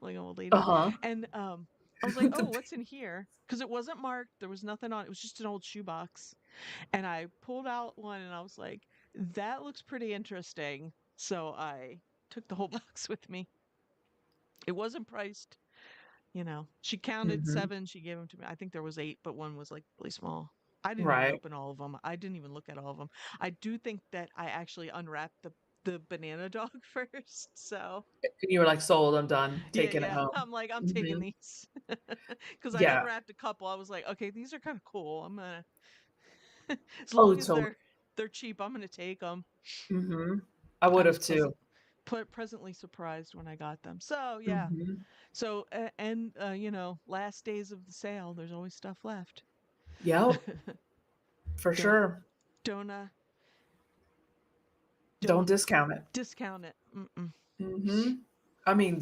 B: like an old lady.
A: Uh-huh.
B: And I was like, "Oh,
A: The
B: what's in here?" Because it wasn't marked. There was nothing on it. It was just an old shoebox. And I pulled out one and I was like, "That looks pretty interesting." So I took the whole box with me. It wasn't priced. She counted
A: Mhm.
B: 7, she gave them to me. I think there was 8, but one was, like, really small. I didn't even
A: Right.
B: open all of them. I didn't even look at all of them. I do think that I actually unwrapped the banana dog first, so
A: And you were like, "Sold, I'm done,
B: yeah,
A: taking it
B: yeah.
A: home."
B: I'm like, "I'm taking
A: Mhm.
B: these because I
A: Yeah.
B: unwrapped a couple. I was like, "Okay, these are kinda cool. I'm gonna" as
A: Oh,
B: long as
A: totally.
B: they're cheap, I'm gonna take them.
A: Mhm. I
B: I was
A: would've too.
B: pleasantly surprised when I got them. So, yeah.
A: Mhm.
B: So, last days of the sale, there's always stuff left.
A: Yep, for
B: Don't
A: sure.
B: don't,
A: Don't
B: don't
A: discount it.
B: discount it. Mm-mm.
A: Mhm. I mean,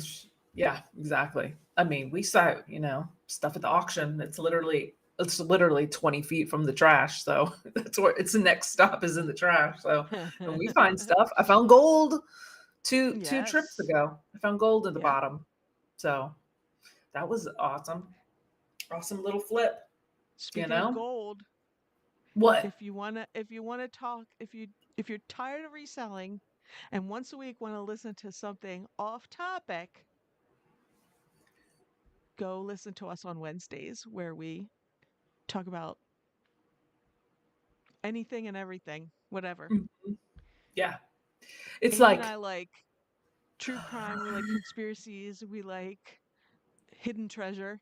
A: yeah, exactly. I mean, we saw, stuff at the auction. It's literally 20 feet from the trash. So that's where it's the next stop is in the trash. So, and we find stuff. I found gold two trips
B: Yes.
A: ago. I found gold at the
B: Yep.
A: bottom. So that was awesome. Awesome little flip, you
B: Speaking of
A: know?
B: gold,
A: What?
B: if you wanna talk if you're tired of reselling and once a week wanna listen to something off topic, go listen to us on Wednesdays where we talk about anything and everything, whatever.
A: Mhm. Yeah. It's
B: Amy and
A: like
B: I like true crime, we like conspiracies, we like hidden treasure.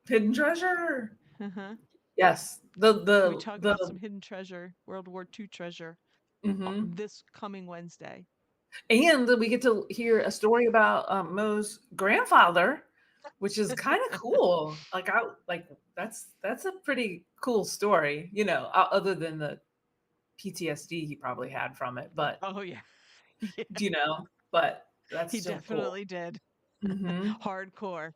A: hidden treasure.
B: Uh-huh.
A: Yes.
B: We talk about
A: The
B: some hidden treasure, World War II treasure,
A: mhm.
B: this coming Wednesday.
A: And we get to hear a story about Mo's grandfather, which is kind of cool. Like I like that's a pretty cool story, you know, other than the PTSD he probably had from it, but
B: Oh yeah. Yeah,
A: you know, but that's
B: he
A: still cool.
B: definitely did.
A: Hmm.
B: Hardcore.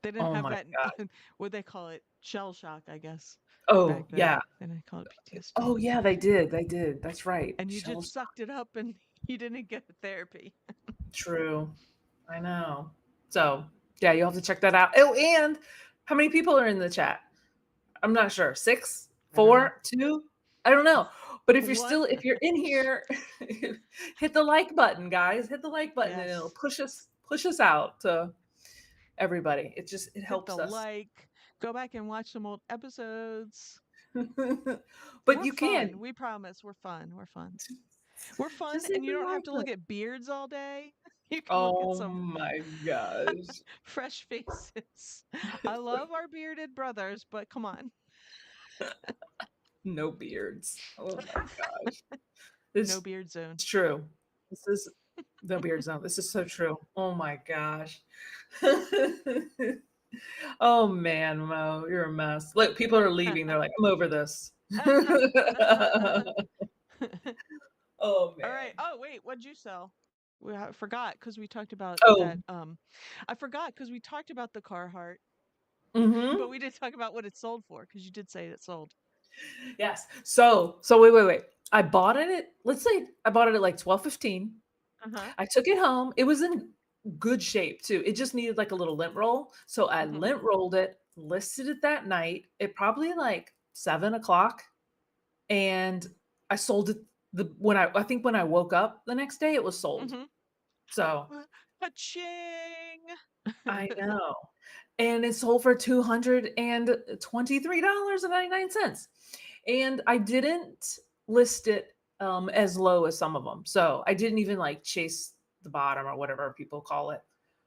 B: They didn't
A: Oh
B: have
A: my
B: that
A: god.
B: what they call it, shell shock, I guess,
A: Oh
B: back then.
A: yeah.
B: Then they call it PTSD.
A: Oh yeah, they did. They did. That's right.
B: And you
A: Shell
B: just
A: shock.
B: sucked it up and you didn't get the therapy.
A: True. I know. So yeah, you'll have to check that out. Oh, and how many people are in the chat? I'm not sure. Six,
B: I don't know.
A: four, two? I don't know. But if you're
B: One.
A: still if you're in here, hit the like button, guys. Hit the like button and it'll
B: Yes.
A: push us out to everybody. It
B: Hit the
A: helps us.
B: like. Go back and watch some old episodes.
A: But
B: We're
A: you can
B: fun. We promise. We're fun. We're fun. We're fun,
A: just hit
B: and you
A: the
B: don't have
A: like
B: to look
A: button.
B: at beards all day. You can look at
A: Oh
B: some
A: my gosh.
B: fresh faces. I love our bearded brothers, but come on.
A: No beards. Oh my gosh.
B: No
A: This
B: beard zone.
A: is true. This is no beard zone. This is so true. Oh my gosh. Oh man, Mo, you're a mess. Look, people are leaving. They're like, I'm over this. Oh
B: All right.
A: man.
B: Oh, wait. What'd you sell? I forgot because we talked about
A: Oh,
B: that. I forgot because we talked about the Carhartt, but
A: mm-hmm.
B: we didn't talk about what it sold for because you did say it sold.
A: Yes. So wait. I bought it at, let's say I bought it at like 12:15.
B: Uh huh.
A: I took it home. It was in good shape too. It just needed like a little lint roll. So I
B: Hmm.
A: lint rolled it, listed it that night at probably like 7 o'clock. And I sold it I think when I woke up the next day, it was sold.
B: Hmm.
A: So
B: Ka-ching!
A: I know. And it sold for $223.99. And I didn't list it as low as some of them. So I didn't even like chase the bottom or whatever people call it.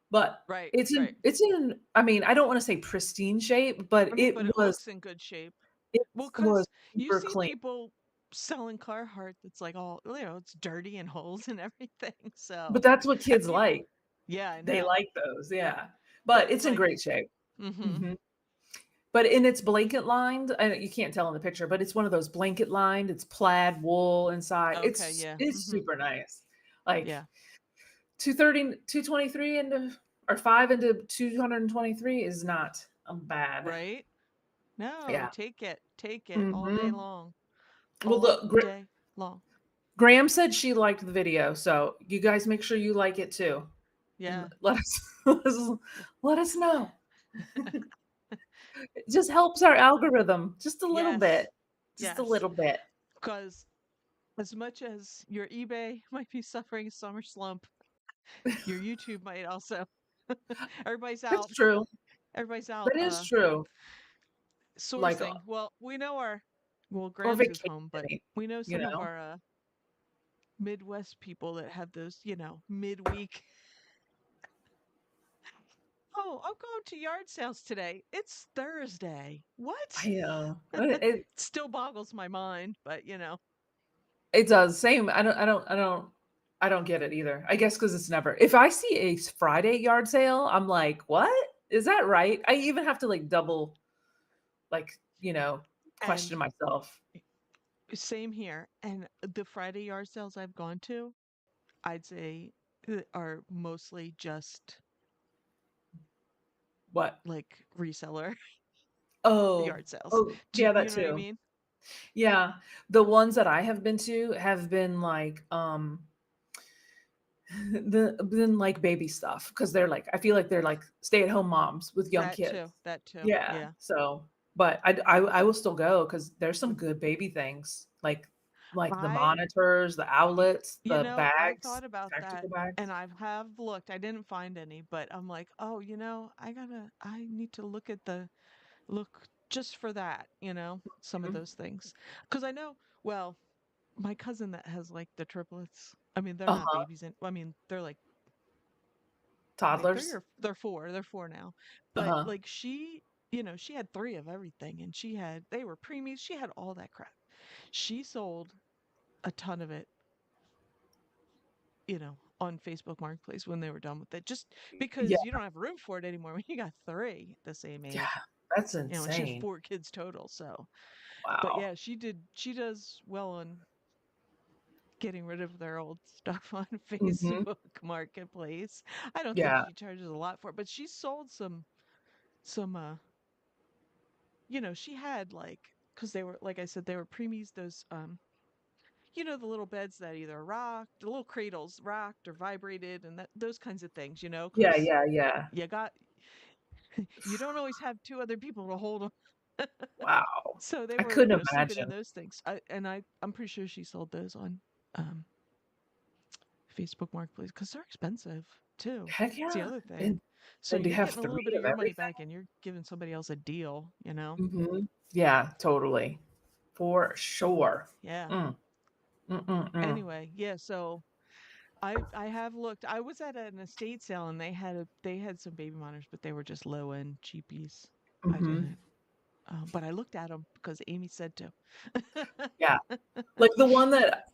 A: But
B: Right,
A: it's
B: right.
A: in it's in I mean, I don't want to say pristine shape, but
B: I mean, but it looks in good shape.
A: it
B: Well,
A: was
B: because you
A: super
B: see
A: clean.
B: people selling Carhartt that's like all, it's dirty and holes and everything.
A: But
B: So,
A: that's what
B: and
A: kids
B: people,
A: like.
B: yeah, I
A: They
B: know.
A: like those, yeah. But
B: But
A: it's in
B: like,
A: great shape.
B: mm-hmm.
A: Mhm. But in its blanket lined, you can't tell in the picture, but it's one of those blanket lined, it's plaid wool inside.
B: Okay,
A: It's
B: yeah.
A: it's
B: Mm-hmm.
A: super nice. Like
B: Yeah.
A: 230, 223 into or 5 into 223 is not bad.
B: Right? No,
A: Yeah.
B: take it. Take it all day
A: Mhm.
B: long.
A: Well,
B: All
A: look,
B: day long.
A: Graham said she liked the video, so you guys make sure you like it too, and
B: Yeah.
A: let us let us know. It just helps our algorithm just a little
B: Yes.
A: bit, just a
B: Yes.
A: little bit.
B: Because as much as your eBay might be suffering a summer slump, your YouTube might also. Everybody's
A: That's
B: out.
A: true.
B: Everybody's out
A: That is true. Like,
B: sourcing. Well, we know well,
A: or
B: Grams is home, but
A: vacationing,
B: we know
A: you
B: some of
A: know?
B: our Midwest people that have those, midweek. Oh, I'll go to yard sales today. It's Thursday. What?
A: I know. It
B: Still boggles my mind, but
A: it does. Same. I don't get it either. I guess because it's never if I see a Friday yard sale, I'm like, "What? Is that right?" I even have to, like, double, like,
B: and
A: question myself.
B: same here. And the Friday yard sales I've gone to, I'd say are mostly just
A: What?
B: like reseller
A: Oh.
B: yard sales.
A: Oh,
B: Do
A: yeah,
B: you
A: that
B: know what I
A: too.
B: mean?
A: Yeah. The ones that I have been to have been, like, been, like, baby stuff because 'cause they're, like I feel like they're, like, stay-at-home moms with young
B: That
A: kids.
B: too. That too.
A: Yeah,
B: Yeah.
A: so but I will still go because there's some good baby things, like the
B: I
A: monitors, the outlets, the
B: I
A: bags,
B: thought about that
A: tactical bags.
B: and I have looked. I didn't find any, but I'm like, "Oh, I need to look just for that, some of
A: Mhm.
B: those things." Because I know, well, my cousin that has like the triplets. I mean, they're not
A: Uh-huh,
B: babies I mean, they're like are they 3
A: toddlers.
B: or they're 4. They're 4 now. But
A: Uh-huh.
B: like she she had 3 of everything, and they were preemies, she had all that crap. She sold a ton of it, on Facebook Marketplace when they were done with it, just
A: Yeah,
B: because you don't have room for it anymore when you got 3 the same
A: yeah,
B: age,
A: that's
B: and she has
A: insane.
B: 4 kids total, so but
A: Wow.
B: yeah, she does well on getting rid of their old stuff on
A: Mhm.
B: Facebook Marketplace. I don't think
A: Yeah,
B: she charges a lot for it, but she sold some she had because they were, like I said, they were preemies, those the little beds that either rocked, the little cradles rocked or vibrated, and those kinds of things,
A: yeah,
B: because
A: yeah, yeah.
B: you got you don't always have 2 other people to hold them.
A: Wow.
B: So they
A: I
B: were,
A: couldn't
B: sleeping in
A: imagine.
B: those things. I'm pretty sure she sold those on um Facebook Marketplace because they're expensive too.
A: Heck
B: It's the
A: yeah.
B: other thing.
A: And
B: So
A: and to
B: you're
A: have
B: getting a
A: 3
B: little bit of
A: of
B: your money
A: everything?
B: back and you're giving somebody else a deal, you know?
A: Mhm. Yeah, totally. For sure.
B: Yeah.
A: Mm. Mm, mm, mm.
B: Anyway, yeah, so I have looked. I was at an estate sale and they had some baby monitors, but they were just low end cheapies. I
A: Mhm.
B: didn't. But I looked at them because Amy said to.
A: Yeah. Like the one that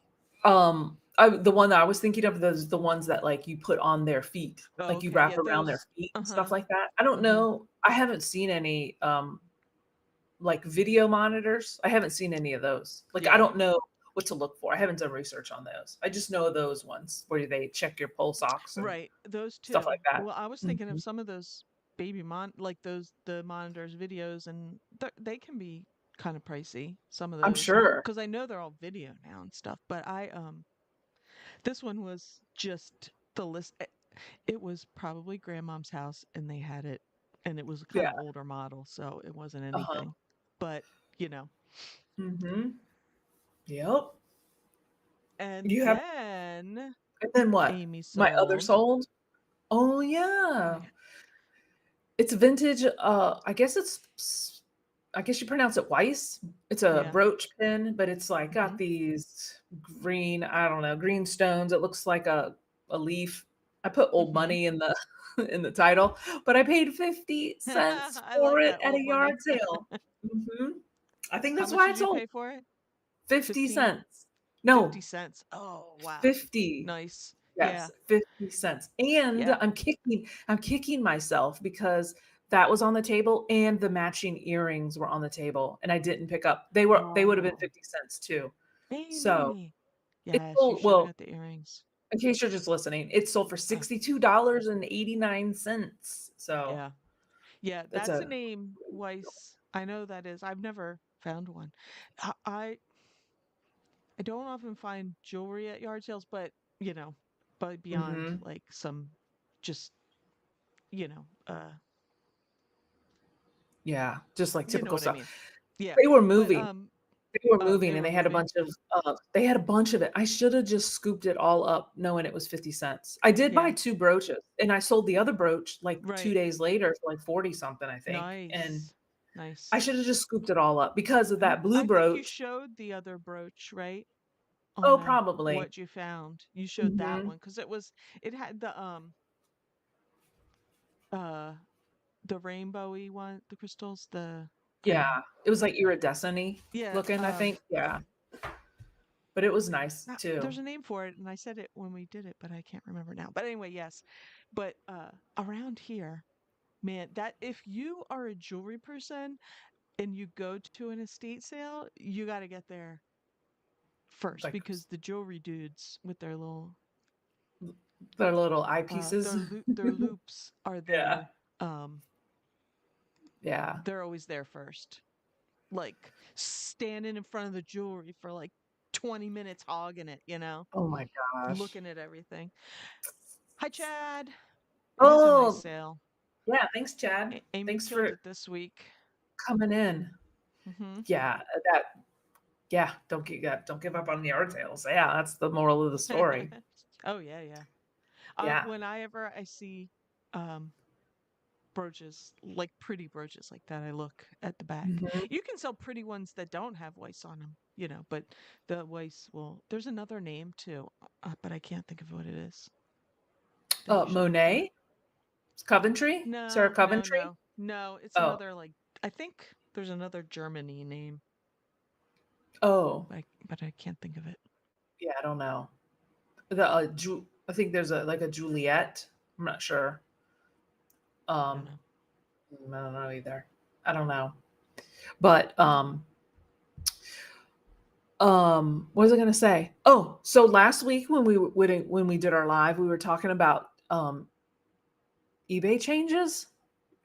A: I was thinking of, those the ones that, like, you put on their feet,
B: Oh,
A: like, you
B: okay.
A: wrap
B: Yeah,
A: around their
B: those.
A: feet and stuff
B: Uh-huh.
A: like that. I don't
B: Mm-hmm.
A: know. I haven't seen any, like, video monitors. I haven't seen any of those. Like, I
B: Yeah.
A: don't know what to look for. I haven't done research on those. I just know those ones where they check your pulse ox and
B: Right. Those
A: stuff
B: two.
A: like that.
B: Well, I was thinking of
A: Mhm.
B: some of those the monitors videos, and they can be kind of pricey, some of
A: I'm
B: those.
A: sure.
B: Because I know they're all video now and stuff, but this one was just the list. It was probably grandmom's house and they had it, and it was a kind
A: Yeah.
B: of older model, so it wasn't
A: Uh-huh.
B: anything. But, you know.
A: Mhm. Yep.
B: And
A: You have
B: then
A: and then what?
B: Amy
A: My other
B: sold.
A: sold? Oh,
B: What do
A: yeah.
B: you got?
A: It's vintage, I guess you pronounce it Weiss. It's a
B: Yeah.
A: brooch pin, but it's, like,
B: Hmm.
A: got these green, I don't know, green stones. It looks like a leaf. I put old
B: Hmm.
A: money in the in the title, but I paid 50 cents
B: I
A: for
B: like
A: it
B: that
A: at a
B: old
A: yard
B: money.
A: sale. Mhm. I think
B: How
A: that's
B: much
A: why
B: did
A: it
B: you
A: sold.
B: pay for it?
A: 50
B: 15?
A: cents.
B: 50
A: No,
B: cents. Oh, wow.
A: 50.
B: Nice. Yeah.
A: Yes, 50 cents. And
B: Yeah.
A: I'm kicking myself because that was on the table and the matching earrings were on the table and I didn't pick up. They would have been
B: Oh,
A: 50 cents too. So,
B: Amy.
A: it
B: Yes, you
A: sold
B: should have
A: well,
B: got the earrings.
A: in case you're just listening, it sold for
B: Oh,
A: $62.89. So,
B: yeah. Yeah,
A: that's
B: that's a
A: a
B: name, Weiss. I know that is. I've never found one. I I, I don't often find jewelry at yard sales, but beyond
A: Mhm.
B: like some just, you know, uh,
A: Yeah, just like
B: you know
A: typical
B: what I
A: stuff.
B: mean. Yeah.
A: They were
B: But
A: moving. They were
B: oh,
A: moving
B: they
A: and
B: were moving.
A: they had a bunch of it. I should have just scooped it all up knowing it was 50 cents. I did buy
B: Yeah.
A: 2 brooches, and I sold the other brooch, like, 2
B: Right.
A: days later for, like, 40 something, I think, and
B: Nice.
A: I
B: Nice.
A: should have just scooped it all up because of that blue
B: I think you
A: brooch.
B: showed the other brooch, right?
A: Oh,
B: On
A: probably.
B: what you found. You showed that
A: Mhm.
B: one because it had uh the rainbowy one, the crystals,
A: Yeah. It was, like, iridescent-y
B: yeah,
A: looking, I think. Yeah. But it was nice too.
B: there's a name for it, and I said it when we did it, but I can't remember now. But anyway, yes. But around here, man, that if you are a jewelry person and you go to an estate sale, you got to get there first
A: Like,
B: because the jewelry dudes with
A: their little eyepieces.
B: their loops are
A: Yeah.
B: there. Um,
A: Yeah.
B: they're always there first, like standing in front of the jewelry for like 20 minutes hogging it,
A: Oh my gosh.
B: looking at everything. Hi, Chad. It is a nice
A: Oh,
B: sale.
A: yeah, thanks, Chad.
B: Amy
A: Thanks
B: killed
A: for
B: it this week.
A: coming in.
B: Hmm.
A: Yeah, that yeah, don't give up on the yard sales. Yeah, that's the moral of the story.
B: Oh yeah, yeah.
A: Yeah.
B: Whenever I see um brooches, like pretty brooches like that, I look at the back.
A: Mhm.
B: You can sell pretty ones that don't have Weiss on them, but the Weiss will. There's another name too, but I can't think of what it is that you should look for.
A: Monet? Coventry? Sarah
B: No, no,
A: Coventry?
B: no, no. It's
A: Oh,
B: another like I think there's another Germany name,
A: Oh,
B: but I can't think of it.
A: yeah, I don't know. I think there's a like a Juliet. I'm not sure.
B: I don't
A: Um,
B: know.
A: I don't know either. I don't know. But what was I going to say? Oh, so last week when we did our live, we were talking about eBay changes.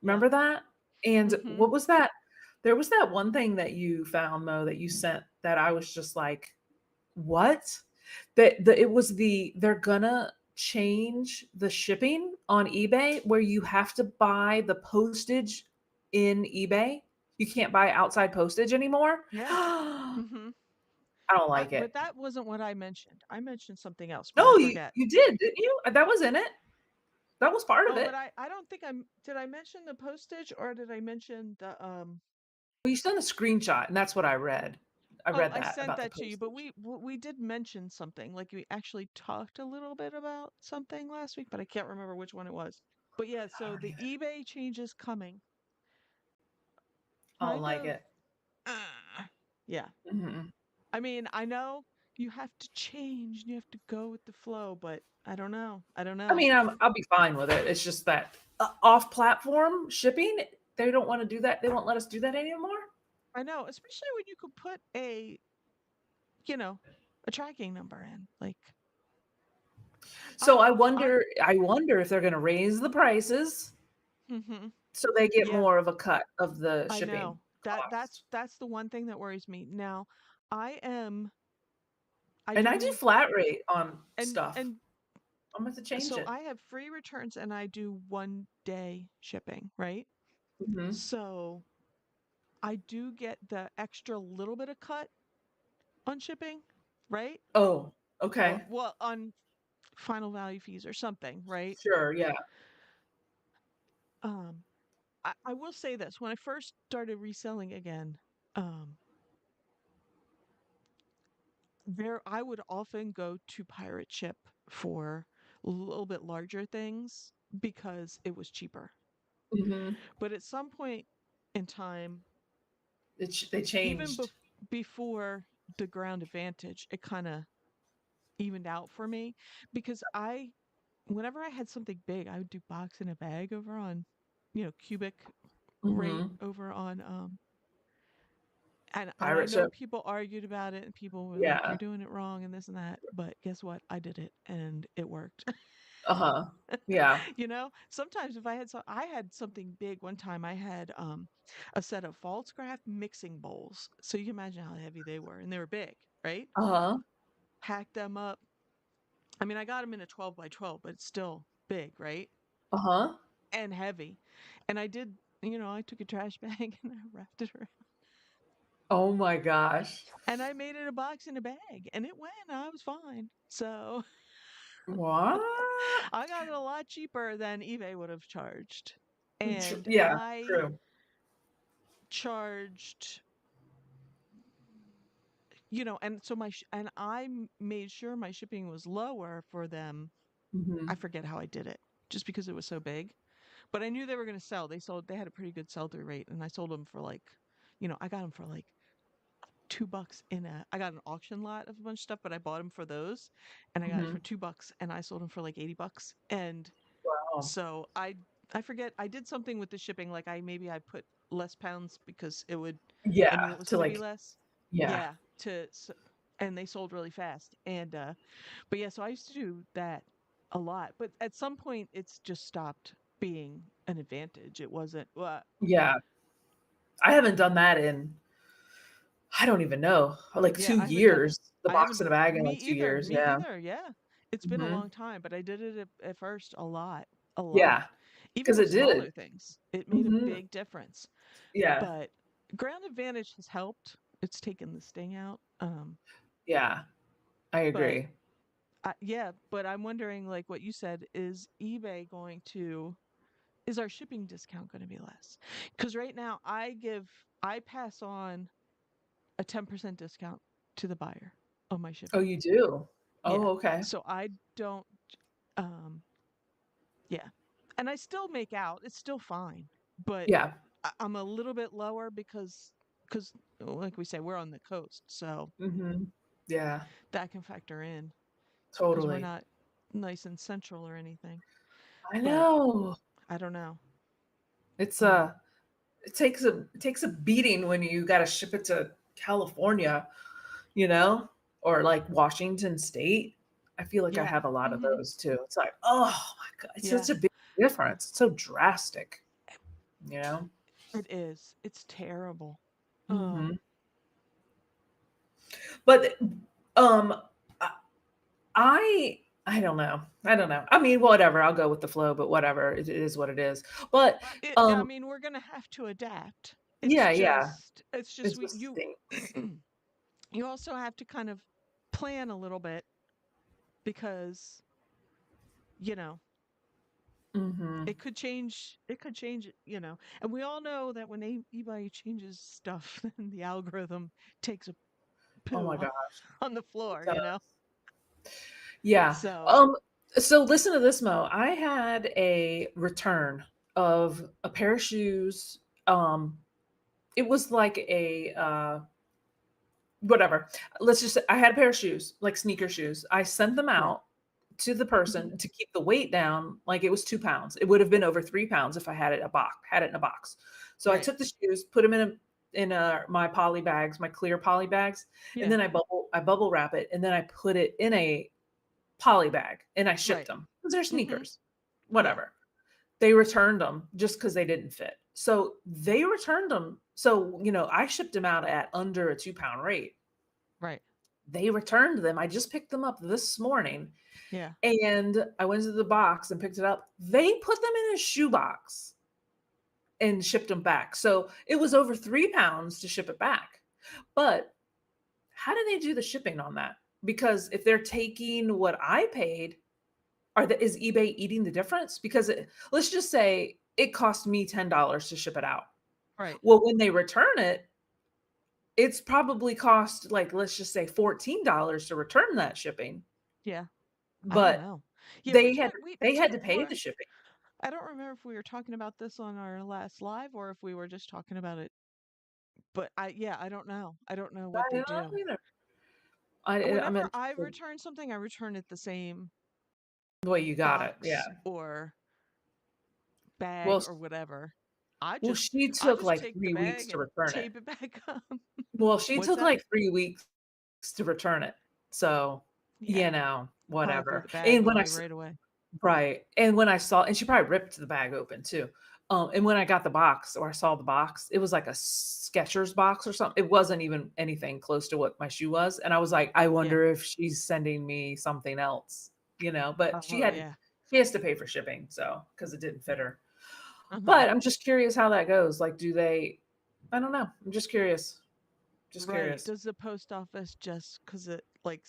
B: Yeah.
A: Remember that? And
B: Mm-hmm.
A: what was that? There was that one thing that you found, Mo, that you sent that I was just like, what? It was they're gonna change the shipping on eBay where you have to buy the postage in eBay. You can't buy outside postage anymore.
B: Yeah.
A: I
B: Mm-hmm.
A: don't like it.
B: But that wasn't what I mentioned. I mentioned something else, but I
A: No,
B: forget.
A: you did, didn't you? That was in it. That was part of
B: Oh, but
A: it.
B: I don't think did I mention the postage or did I mention the.
A: Well, you sent a screenshot, and that's what I read. I
B: Oh,
A: read
B: I
A: that
B: sent
A: about the
B: that to you, but
A: postage.
B: we did mention something. Like we actually talked a little bit about something last week, but I can't remember which one it was. But yeah,
A: I
B: so
A: don't
B: the
A: either.
B: eBay changes coming.
A: I don't
B: Kind
A: like
B: of.
A: it.
B: Yeah.
A: Mhm.
B: I mean, I know you have to change and you have to go with the flow, but I don't know. I don't
A: I
B: know.
A: mean, I'll be fine with it. It's just that off-platform shipping, they don't want to do that. They won't let us do that anymore.
B: I know, especially when you could put you know, a tracking number in. Like
A: So
B: I'm
A: I
B: I'm
A: wonder. I wonder if they're going to raise the prices
B: mhm.
A: so they get
B: Yeah,
A: more of a cut of the
B: I
A: shipping
B: know.
A: cost.
B: That's the one thing that worries me. Now, I am I
A: And I do
B: do
A: flat rate on stuff.
B: and
A: I'm going to change
B: so
A: it.
B: I have free returns and I do 1 day shipping, right?
A: Hmm.
B: So I do get the extra little bit of cut on shipping, right?
A: Oh,
B: Or
A: okay.
B: well, on final value fees or something, right?
A: Sure. Yeah.
B: Um, I will say this, when I first started reselling again, um, there I would often go to pirate ship for a little bit larger things because it was cheaper.
A: Hmm.
B: But at some point in time,
A: They
B: even
A: changed.
B: before the ground advantage, it kind of evened out for me because whenever I had something big, I would do box in a bag over on, cubic rate
A: Hmm.
B: over on and I
A: Pirate
B: know
A: ship.
B: people argued about it and people were like,
A: Yeah.
B: you're doing it wrong and this and that. But guess what? I did it and it worked.
A: Uh huh. Yeah.
B: Sometimes if I had something big one time. I had a set of false craft mixing bowls. So you can imagine how heavy they were, and they were big, right?
A: Uh huh.
B: Packed them up. I mean, I got them in a 12 by 12, but it's still big, right?
A: Uh huh.
B: And heavy. And I took a trash bag and I wrapped it around
A: Oh my gosh.
B: and I made it a box in a bag and it went. I was fine. So
A: What?
B: I got it a lot cheaper than eBay would have charged. And
A: Yeah.
B: I
A: True.
B: charged, and so and made sure my shipping was lower for them. I
A: Hmm.
B: forget how I did it, just because it was so big. But I knew they were going to sell. They had a pretty good sell through rate, and I sold them for like, I got them for like $2 I got an auction lot of a bunch of stuff, but I bought them for those, and I got it for
A: Hmm.
B: $2, and I sold them for like $80, and
A: Wow.
B: so I forget I did something with the shipping, like I put less pounds because I
A: Yeah.
B: knew it was
A: To
B: going to be
A: like.
B: less.
A: Yeah.
B: Yeah, and they sold really fast. And but yeah, so I used to do that a lot. But at some point it's just stopped being an advantage. It wasn't
A: Yeah. I haven't done that in. I don't even know. Like
B: yeah,
A: 2 years. The
B: I haven't
A: box in
B: done
A: a bag in
B: me
A: like two
B: either.
A: years.
B: Me
A: Yeah.
B: either. Yeah. It's been a
A: Hmm.
B: long time, but I did it at first a lot. A lot.
A: Yeah.
B: Even
A: Because
B: with
A: it did.
B: smaller things. It made a
A: Hmm.
B: big difference.
A: Yeah.
B: But ground advantage has helped. It's taken the sting out.
A: Yeah. I
B: But
A: agree.
B: yeah, but I'm wondering, like what you said, is our shipping discount going to be less? Because right now I pass on a 10% discount to the buyer on my
A: Oh,
B: shipping.
A: you do?
B: Yeah.
A: Oh, okay.
B: So I don't, um, yeah. And I still make out. It's still fine. But
A: Yeah.
B: I'm a little bit lower because like we say, we're on the coast, so
A: Mhm. Yeah,
B: that can factor in because we're
A: totally.
B: not nice and central or anything.
A: I
B: But
A: know.
B: I don't know.
A: It's
B: Um,
A: it takes a beating when you gotta ship it to California, you know, or like Washington State. I feel like I
B: yeah.
A: have a lot of
B: Hmm.
A: those too. It's like, oh my God, it's
B: Yeah.
A: such a big difference. It's so drastic, you know?
B: It is. It's terrible. Um,
A: Mhm. But um I I I don't know. I don't know. I mean, whatever. I'll go with the flow, but whatever. It is what it is. But
B: I
A: um
B: mean, we're gonna have to adapt.
A: yeah, yeah.
B: It's
A: It
B: just
A: just stinks.
B: you also have to kind of plan a little bit because, you know,
A: Mhm.
B: it could change, and we all know that when eBay changes stuff, then the algorithm takes a
A: Oh my
B: poo
A: gosh.
B: on the
A: It
B: floor,
A: does.
B: you know?
A: Yeah.
B: So,
A: Um, so listen to this, Mo. I had a return of a pair of shoes. It was like a whatever. Let's just say I had a pair of shoes, like sneaker shoes. I sent them
B: yeah.
A: out to the
B: Mhm.
A: person to keep the weight down, like it was 2 pounds. It would have been over 3 pounds if I had it in a box. So I
B: Right.
A: took the shoes, put them in my poly bags, my clear poly bags, and
B: Yeah.
A: then I bubble wrap it, and then I put it in a poly bag and I shipped
B: Right.
A: them because they're
B: Mhm.
A: sneakers.
B: Yeah.
A: Whatever. They returned them just because they didn't fit. So they returned them. So, I shipped them out at under a 2 pound rate.
B: Right.
A: They returned them. I just picked them up this morning
B: Yeah.
A: and I went to the box and picked it up. They put them in a shoebox and shipped them back. So it was over 3 pounds to ship it back. But how do they do the shipping on that? Because if they're taking what I paid, is eBay eating the difference? Because let's just say it cost me $10 to ship it out.
B: Right.
A: Well, when they return it, it's probably cost like let's just say $14 to return that shipping,
B: Yeah. I don't
A: but
B: know. Yeah,
A: they had they
B: so
A: had to pay the shipping.
B: I don't remember if we were talking about this on our last live or if we were just talking about it, but yeah, I don't know. I don't know what
A: I
B: they
A: don't
B: do.
A: know either. I'm
B: Whenever I
A: interested
B: return something, I return it the same
A: the way you got it. Yeah.
B: box or bag
A: Well,
B: or whatever. I
A: well,
B: just
A: she
B: I
A: took
B: just
A: like
B: take the
A: 3 weeks
B: bag
A: to
B: and
A: return it.
B: tape it back up.
A: Well, she
B: What's
A: took
B: that?
A: like 3 weeks to return it. So,
B: Yeah, probably threw
A: whatever.
B: the bag
A: And when I
B: away
A: s-
B: right away.
A: Right, and when I saw and she probably ripped the bag open too. And when I got the box or I saw the box, it was like a Skechers box or something. It wasn't even anything close to what my shoe was, and I was like, "I
B: Yeah.
A: wonder if she's sending me something else," but
B: Oh yeah.
A: she has to pay for shipping, so because it didn't fit her.
B: Uh-huh.
A: But I'm just curious how that goes. Like, do they I don't know. I'm just curious. Just
B: Right.
A: curious.
B: Does the post office just because it like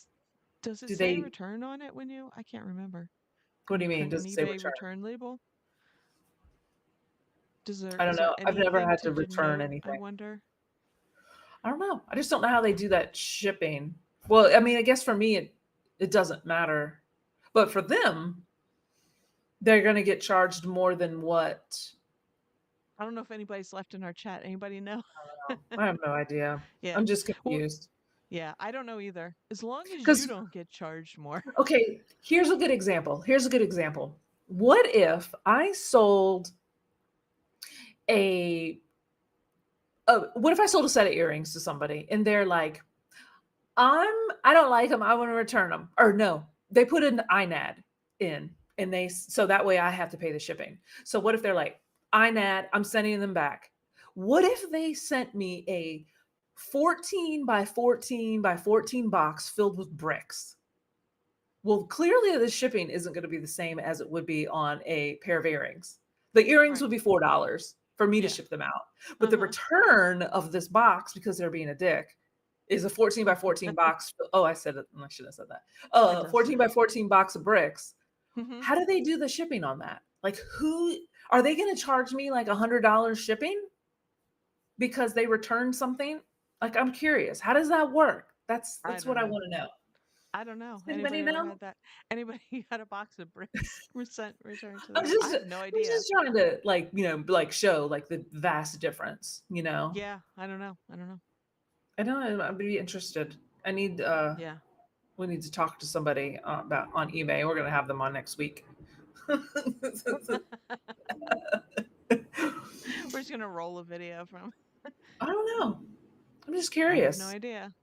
B: does it
A: Do
B: say
A: they
B: return on it when you? I can't remember.
A: What
B: When
A: do
B: you
A: you mean?
B: print an
A: Does it say
B: eBay
A: return?
B: return label?
A: I don't
B: Is there
A: know. I've never
B: anything
A: had
B: to
A: to return
B: denote, I
A: anything.
B: wonder?
A: I don't know. I just don't know how they do that shipping. Well, I mean, I guess for me it doesn't matter. But for them, they're going to get charged more than what?
B: I don't know if anybody's left in our chat. Anybody know?
A: I don't know. I have no idea.
B: Yeah.
A: I'm just
B: Well,
A: confused.
B: yeah, I don't know either. As long as you
A: Cuz
B: don't get charged more.
A: okay, here's a good example. Here's a good example. What if I sold a what if I sold a set of earrings to somebody and they're like, I don't like them. I want to return them. Or no, they put an INAD in and so that way I have to pay the shipping. So what if they're like, INAD, I'm sending them back. What if they sent me a 14 by 14 by 14 box filled with bricks? Well, clearly the shipping isn't going to be the same as it would be on a pair of earrings. The earrings
B: Right.
A: would be $4 for me to
B: Yeah.
A: ship them out. But the
B: Uh-huh.
A: return of this box, because they're being a dick, is a 14 by 14 box. Oh, I said it. I shouldn't have said that.
B: It does.
A: 14 by 14 box of bricks.
B: Mhm.
A: How do they do the shipping on that? Like, who are they going to charge me like $100 shipping because they returned something? Like, I'm curious. How does that work? That's
B: I
A: that's
B: don't
A: what I
B: know.
A: want to know.
B: I don't know.
A: Anybody
B: Anybody ever
A: know?
B: had that? Anybody had a box of bricks returned to
A: I'm
B: them? I
A: just
B: have no
A: I'm
B: idea.
A: just trying to, like, like, show, like, the vast difference, you know?
B: Yeah, I don't know. I don't know.
A: I know I'd be interested. I need,
B: Yeah.
A: we need to talk to somebody, about on eBay. We're gonna have them on next week. I
B: We're just gonna roll a video from.
A: don't know. I'm just
B: I have no
A: curious.
B: idea.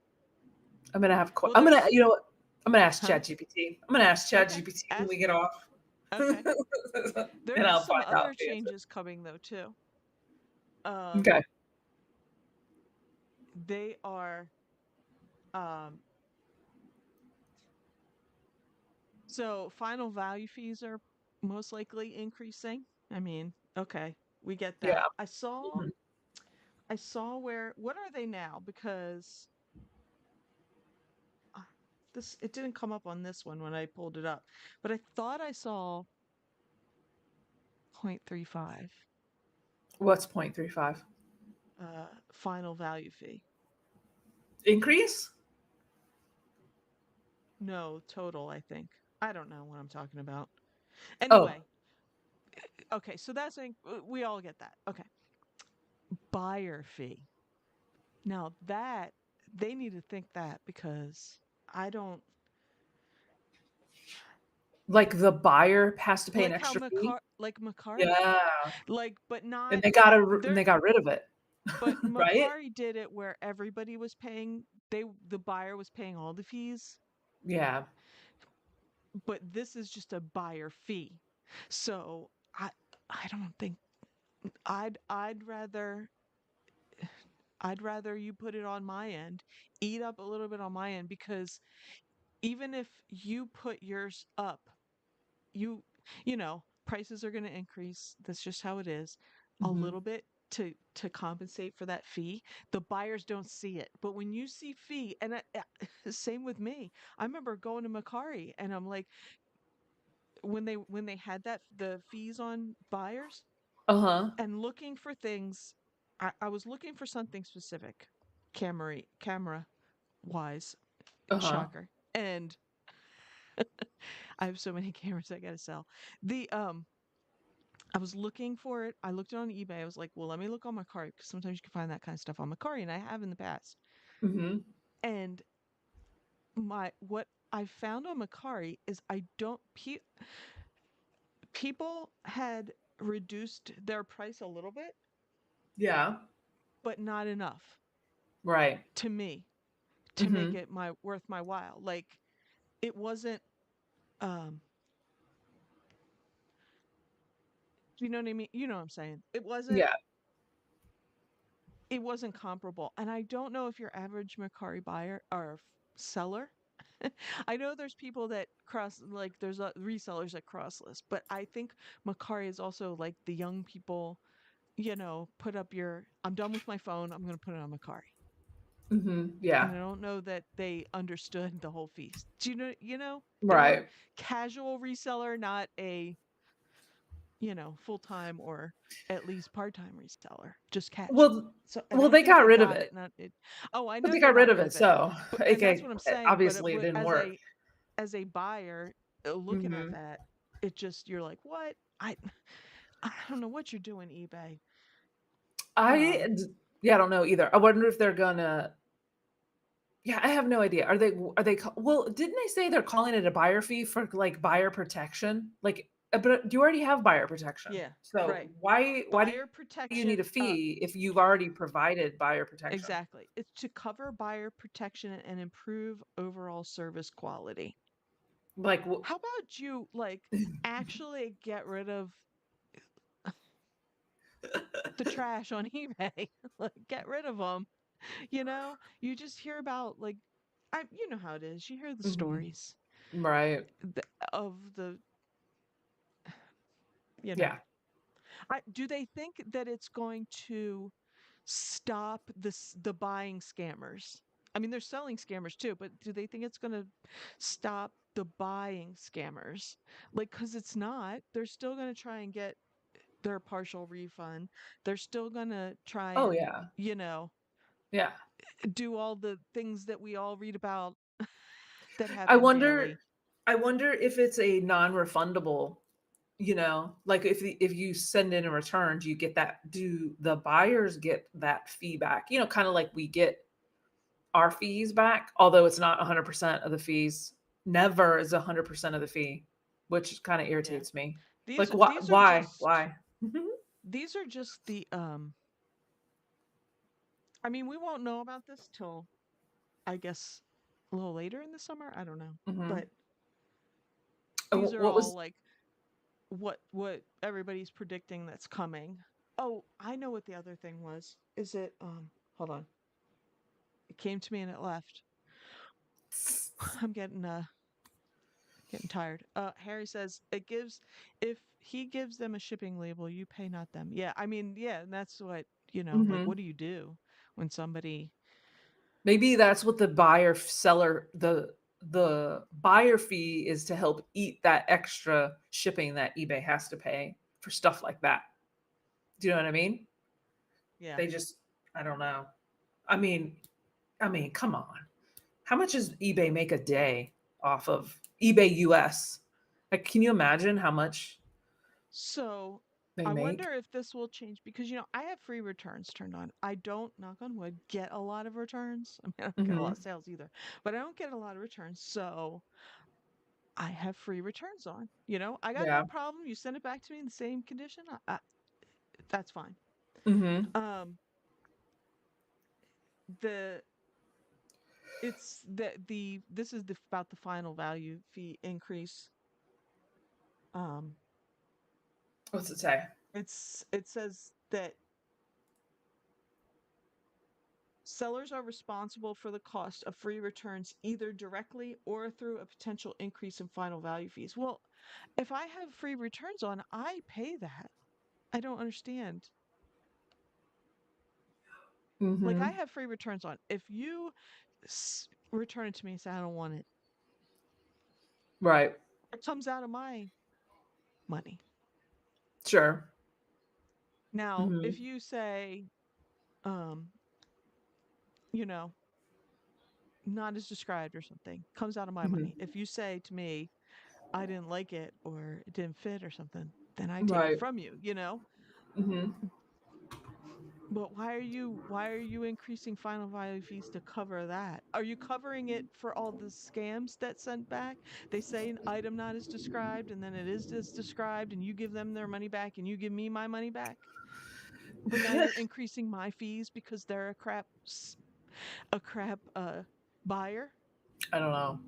A: I'm gonna have
B: Well,
A: I'm gonna
B: there's,
A: you know what? I'm gonna ask
B: huh?
A: ChatGPT. I'm gonna ask
B: Okay.
A: ChatGPT when we
B: Ask
A: get
B: it.
A: off.
B: Okay. There
A: And
B: is
A: I'll
B: some
A: find out
B: other
A: the answer.
B: changes coming though too. Um,
A: Okay.
B: they are um so final value fees are most likely increasing. I mean, okay, we get
A: Yeah.
B: that. I saw
A: Mhm.
B: I saw where what are they now? Because uh, this it didn't come up on this one when I pulled it up, but I thought I saw 0.35
A: What's 0.35?
B: final value fee.
A: Increase?
B: No, total, I think. I don't know what I'm talking about.
A: Oh.
B: Anyway, okay, so we all get that. Okay. Buyer fee. Now that they need to think that because I don't
A: Like the buyer has to pay an
B: like how
A: extra fee?
B: Macari did it.
A: Yeah.
B: Like, but
A: And
B: not
A: they
B: there.
A: got rid of it.
B: But
A: Right?
B: Macari did it where everybody was paying. The buyer was paying all the fees,
A: Yeah.
B: but this is just a buyer fee. So I don't think I'd rather you put it on my end, eat up a little bit on my end because even if you put yours up, you prices are going to increase. That's just how it is. A
A: Mhm.
B: little bit to compensate for that fee. The buyers don't see it, but when you see fee, and same with me. I remember going to Macari, and I'm like, when they had the fees on buyers
A: Uh-huh.
B: and looking for things. I was looking for something specific, camera wise,
A: Uh-huh.
B: shocker, and I have so many cameras I gotta sell. The I was looking for it. I looked it on eBay. I was like, well, let me look on Mercari because sometimes you can find that kind of stuff on Mercari, and I have in the past.
A: Mhm.
B: And my what I found on Mercari is I don't people had reduced their price a little bit,
A: Yeah.
B: but not enough
A: Right.
B: to me to make
A: Mhm.
B: it my worth my while. Like it wasn't um you know what I mean? You know what I'm saying?
A: Yeah.
B: It wasn't comparable. And I don't know if your average Mercari buyer or seller. I know there's people that there's resellers that cross list, but I think Mercari is also like the young people, put up I'm done with my phone, I'm going to put it on Mercari.
A: Mhm. Yeah.
B: And I don't know that they understood the whole feast. Do they're
A: Right.
B: casual reseller, not a, full-time or at least part-time reseller, just casual.
A: Well
B: So, and
A: well,
B: I
A: they
B: think
A: got
B: they
A: rid of
B: got
A: it.
B: it, not it. Oh, I
A: But
B: know
A: they
B: they
A: got rid
B: got
A: of
B: rid
A: it,
B: of it.
A: so,
B: But and that's what
A: okay,
B: I'm saying, but
A: obviously it didn't work.
B: as a buyer looking at
A: Mhm.
B: that, it just you're like, "What? I don't know what you're doing, eBay."
A: I
B: Um,
A: d Yeah, I don't know either. I wonder if they're gonna Yeah, I have no idea. Are they ca well, didn't they say they're calling it a buyer fee for, like, buyer protection? Like, but you already have buyer protection.
B: yeah,
A: So
B: right.
A: why do
B: Buyer
A: you need
B: protection,
A: a fee if you've already provided buyer protection?
B: exactly. It's to cover buyer protection and improve overall service quality.
A: Like, w
B: How about you actually get rid of the trash on eBay? Like get rid of them. You just hear about you know how it is. You hear the
A: Mhm.
B: stories
A: Right.
B: of the, you know.
A: Yeah.
B: Do they think that it's going to stop the buying scammers? I mean, they're selling scammers too, but do they think it's going to stop the buying scammers? Like, because it's not. They're still going to try and get their partial refund. They're still going to try
A: Oh,
B: and,
A: yeah.
B: you know,
A: Yeah.
B: do all the things that we all read about that
A: I
B: happen
A: wonder
B: daily.
A: I wonder if it's a non-refundable, like if you send in a return, do the buyers get that fee back? Kind of like we get our fees back, although it's not 100% of the fees. Never is 100% of the fee, which kind of
B: Yeah.
A: irritates me.
B: These
A: Like,
B: are
A: why?
B: these are
A: Why?
B: just
A: Why?
B: these are just the I mean, we won't know about this till I guess a little later in the summer. I don't know.
A: Hmm.
B: But these are
A: What
B: all
A: was?
B: like what everybody's predicting that's coming. Oh, I know what the other thing was. Is it hold on. It came to me and it left. I'm getting tired. Harry says it gives if he gives them a shipping label, you pay not them. Yeah, I mean, yeah, and that's what, like
A: Hmm.
B: what do you do when somebody
A: Maybe that's what the buyer seller the buyer fee is, to help eat that extra shipping that eBay has to pay for stuff like that. Do you know what I mean?
B: yeah.
A: They just, I don't know. I mean, come on. How much does eBay make a day off of eBay US? Like, can you imagine how much
B: So
A: they
B: I
A: make?
B: wonder if this will change because I have free returns turned on. I don't, knock on wood, get a lot of returns. I mean, I don't get a lot of
A: Hmm.
B: sales either, but I don't get a lot of returns. So I have free returns on. I got no
A: Yeah.
B: problem. You send it back to me in the same condition. That's fine.
A: Hmm.
B: Um, the it's the this is about the final value fee increase. Um,
A: What's it say?
B: it says that sellers are responsible for the cost of free returns either directly or through a potential increase in final value fees. Well, if I have free returns on, I pay that. I don't understand. Like I
A: Hmm.
B: have free returns on. If you return it to me and say I don't want it,
A: Right.
B: it comes out of my money.
A: Sure.
B: Now, if
A: Hmm.
B: you say, um, you know, not as described or something, comes out of my money.
A: Hmm.
B: If you say to me, I didn't like it or it didn't fit or something, then I take it
A: Right.
B: from you.
A: Hmm.
B: But why are you increasing final value fees to cover that? Are you covering it for all the scams that sent back? They say an item not as described and then it is as described and you give them their money back and you give me my money back. But now you're increasing my fees because they're a crap buyer.
A: I don't know.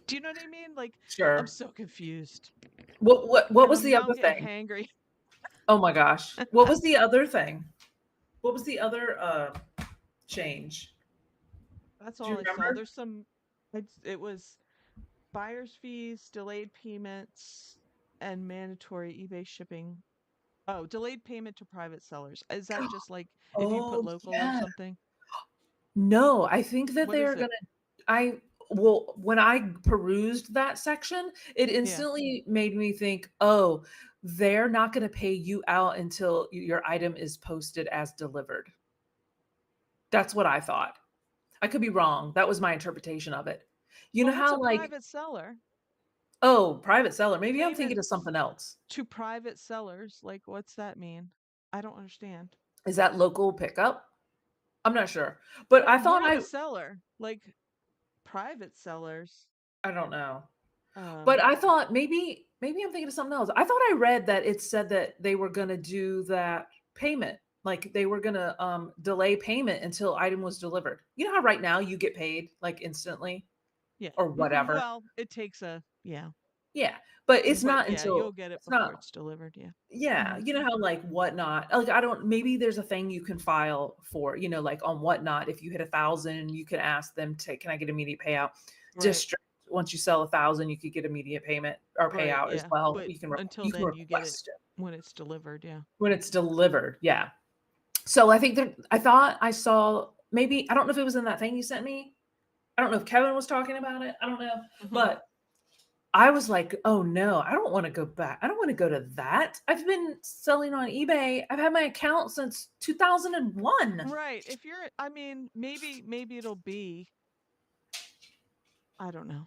B: Do you know what I mean? Like I'm
A: Sure.
B: so confused.
A: What
B: And
A: was
B: I'm
A: the
B: now
A: other
B: I'm getting
A: thing?
B: hangry.
A: Oh my gosh. What was the other thing? What was the other change?
B: That's
A: Do
B: all
A: you
B: I saw.
A: remember?
B: It was buyer's fees, delayed payments, and mandatory eBay shipping. Oh, delayed payment to private sellers. Is that just like if you put
A: Oh,
B: local or
A: yeah.
B: something?
A: No, I think that
B: What is
A: they're
B: it?
A: gonna I well, when I perused that section, it
B: Yeah.
A: instantly made me think, "Oh, they're not gonna pay you out until your item is posted as delivered." That's what I thought. I could be wrong. That was my interpretation of it. You know
B: Well, what's a
A: how, like,
B: private seller?
A: oh, private seller, maybe I'm thinking of
B: Payments
A: something else.
B: to private sellers. Like, what's that mean? I don't understand.
A: Is that local pickup? I'm not sure. But
B: But you're the seller. Like, private sellers.
A: I don't know.
B: Um,
A: But I thought maybe I'm thinking of something else. I thought I read that it said that they were gonna do that payment, like, they were gonna, delay payment until item was delivered. You know how right now you get paid, like, instantly
B: yeah.
A: or whatever?
B: Well, it takes yeah.
A: Yeah, but it's
B: But
A: not
B: yeah, you'll
A: until
B: get it
A: it's
B: before
A: not
B: it's delivered. Yeah.
A: yeah,
B: Hmm.
A: you know how, like, Whatnot, like, I don't, maybe there's a thing you can file for, like, on Whatnot, if you hit 1,000, you can ask them to, "Can I get immediate payout?"
B: Right.
A: District, once you sell 1,000, you could get immediate payment or
B: Right.
A: payout as
B: Yeah.
A: well.
B: But until
A: You can
B: then, you get it
A: request it
B: when it's delivered. Yeah.
A: when it's delivered, yeah. So I think that I thought I saw, maybe I don't know if it was in that thing you sent me. I don't know if Kevin was talking about it, I don't know,
B: Hmm.
A: but I was like, "Oh, no, I don't wanna go back. I don't wanna go to that. I've been selling on eBay. I've had my account since 2001."
B: Right. If you're, I mean, maybe it'll be, I don't know.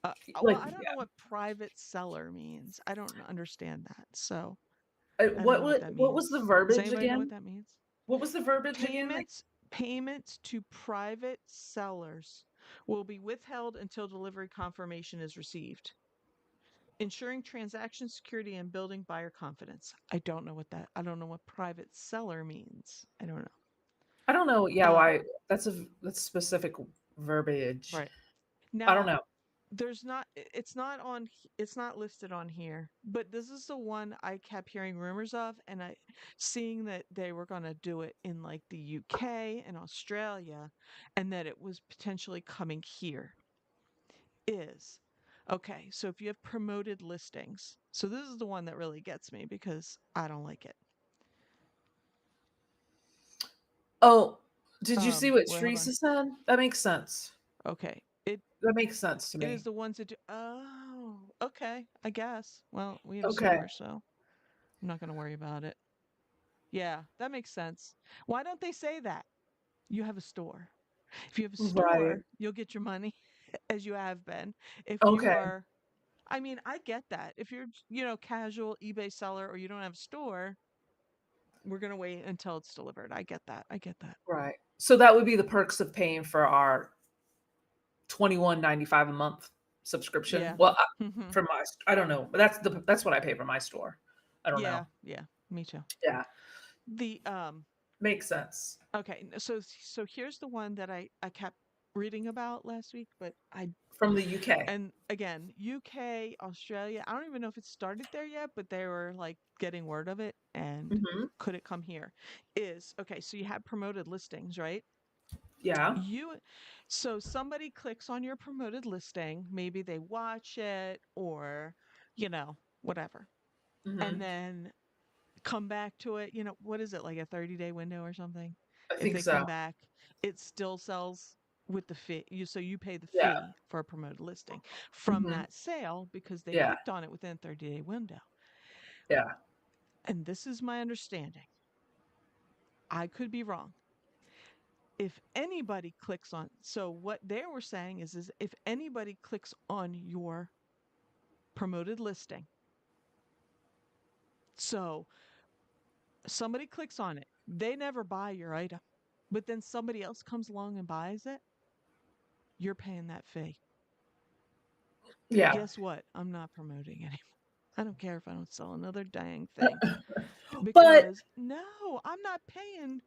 B: Well,
A: Like,
B: I don't know what private seller means. I don't understand that. So I don't know what that
A: what was
B: means.
A: the
B: Does
A: verbiage
B: anybody know what
A: again?
B: that means?
A: What was the verbiage again? Like,
B: Payments to private sellers will be withheld until delivery confirmation is received, ensuring transaction security and building buyer confidence. I don't know what private seller means. I don't know.
A: I don't know. Yeah,
B: Uh,
A: why that's specific verbiage.
B: right.
A: I don't
B: Now,
A: know.
B: there's not it's not on it's not listed on here, but this is the one I kept hearing rumors of, and I seeing that they were going to do it in like the UK and Australia, and that it was potentially coming here. Is okay, so if you have promoted listings, so this is the one that really gets me because I don't like it.
A: Oh, did you see what
B: Well, hold on.
A: Teresa said? That makes sense.
B: Okay,
A: That makes sense to
B: it is
A: me.
B: the ones that do. Oh, okay, I guess. Well, we have a
A: Okay.
B: store, so I'm not going to worry about it. Yeah, that makes sense. Why don't they say that? You have a store. If you have a
A: Right.
B: store, you'll get your money as you have been. If you
A: Okay.
B: are, I mean, I get that. If you're, casual eBay seller or you don't have a store, we're going to wait until it's delivered. I get that. I get that.
A: Right. So that would be the perks of paying for our 21.95 a month subscription.
B: Yeah.
A: Well,
B: Mhm.
A: for my, I don't know, but that's what I pay for my store. I don't know.
B: Yeah, yeah. Me too.
A: Yeah,
B: The
A: makes sense.
B: okay, so here's the one that I kept reading about last week, but I
A: From the UK.
B: and again, UK, Australia, I don't even know if it started there yet, but they were like getting word of it and
A: Hmm.
B: could it come here? Is okay, so you have promoted listings, right?
A: Yeah.
B: You so somebody clicks on your promoted listing, maybe they watch it or, whatever. And
A: Hmm.
B: then come back to it, what is it, like a 30-day window or something?
A: I
B: If
A: think
B: they
A: so.
B: come back, it still sells with the fee. You pay the
A: Yeah.
B: fee for a promoted listing from
A: Hmm.
B: that sale because they
A: Yeah.
B: clicked on it within a 30-day window.
A: Yeah.
B: And this is my understanding. I could be wrong. If anybody clicks on, so what they were saying is if anybody clicks on your promoted listing, so somebody clicks on it, they never buy your item, but then somebody else comes along and buys it, you're paying that fee.
A: Yeah.
B: Guess what? I'm not promoting anymore. I don't care if I don't sell another dang thing
A: But
B: because no, I'm not paying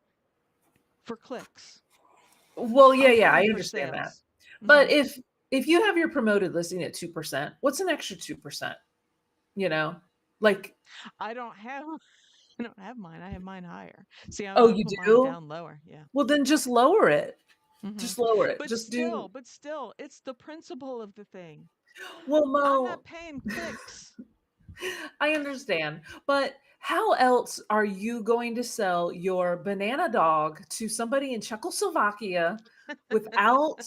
B: for clicks.
A: well, yeah,
B: I'm
A: yeah, I
B: paying for
A: understand that.
B: sales.
A: But
B: Hmm.
A: if you have your promoted listing at 2%, what's an extra 2%? You know? Like,
B: I don't have I don't have mine. I have mine higher. See,
A: oh,
B: I
A: you
B: put mine
A: do?
B: down lower. Yeah.
A: Well, then just lower it.
B: Hmm.
A: Just lower it. Just do
B: But still, it's the principle of the thing.
A: well,
B: I'm
A: Mo,
B: not paying clicks.
A: I understand, but how else are you going to sell your banana dog to somebody in Czechoslovakia without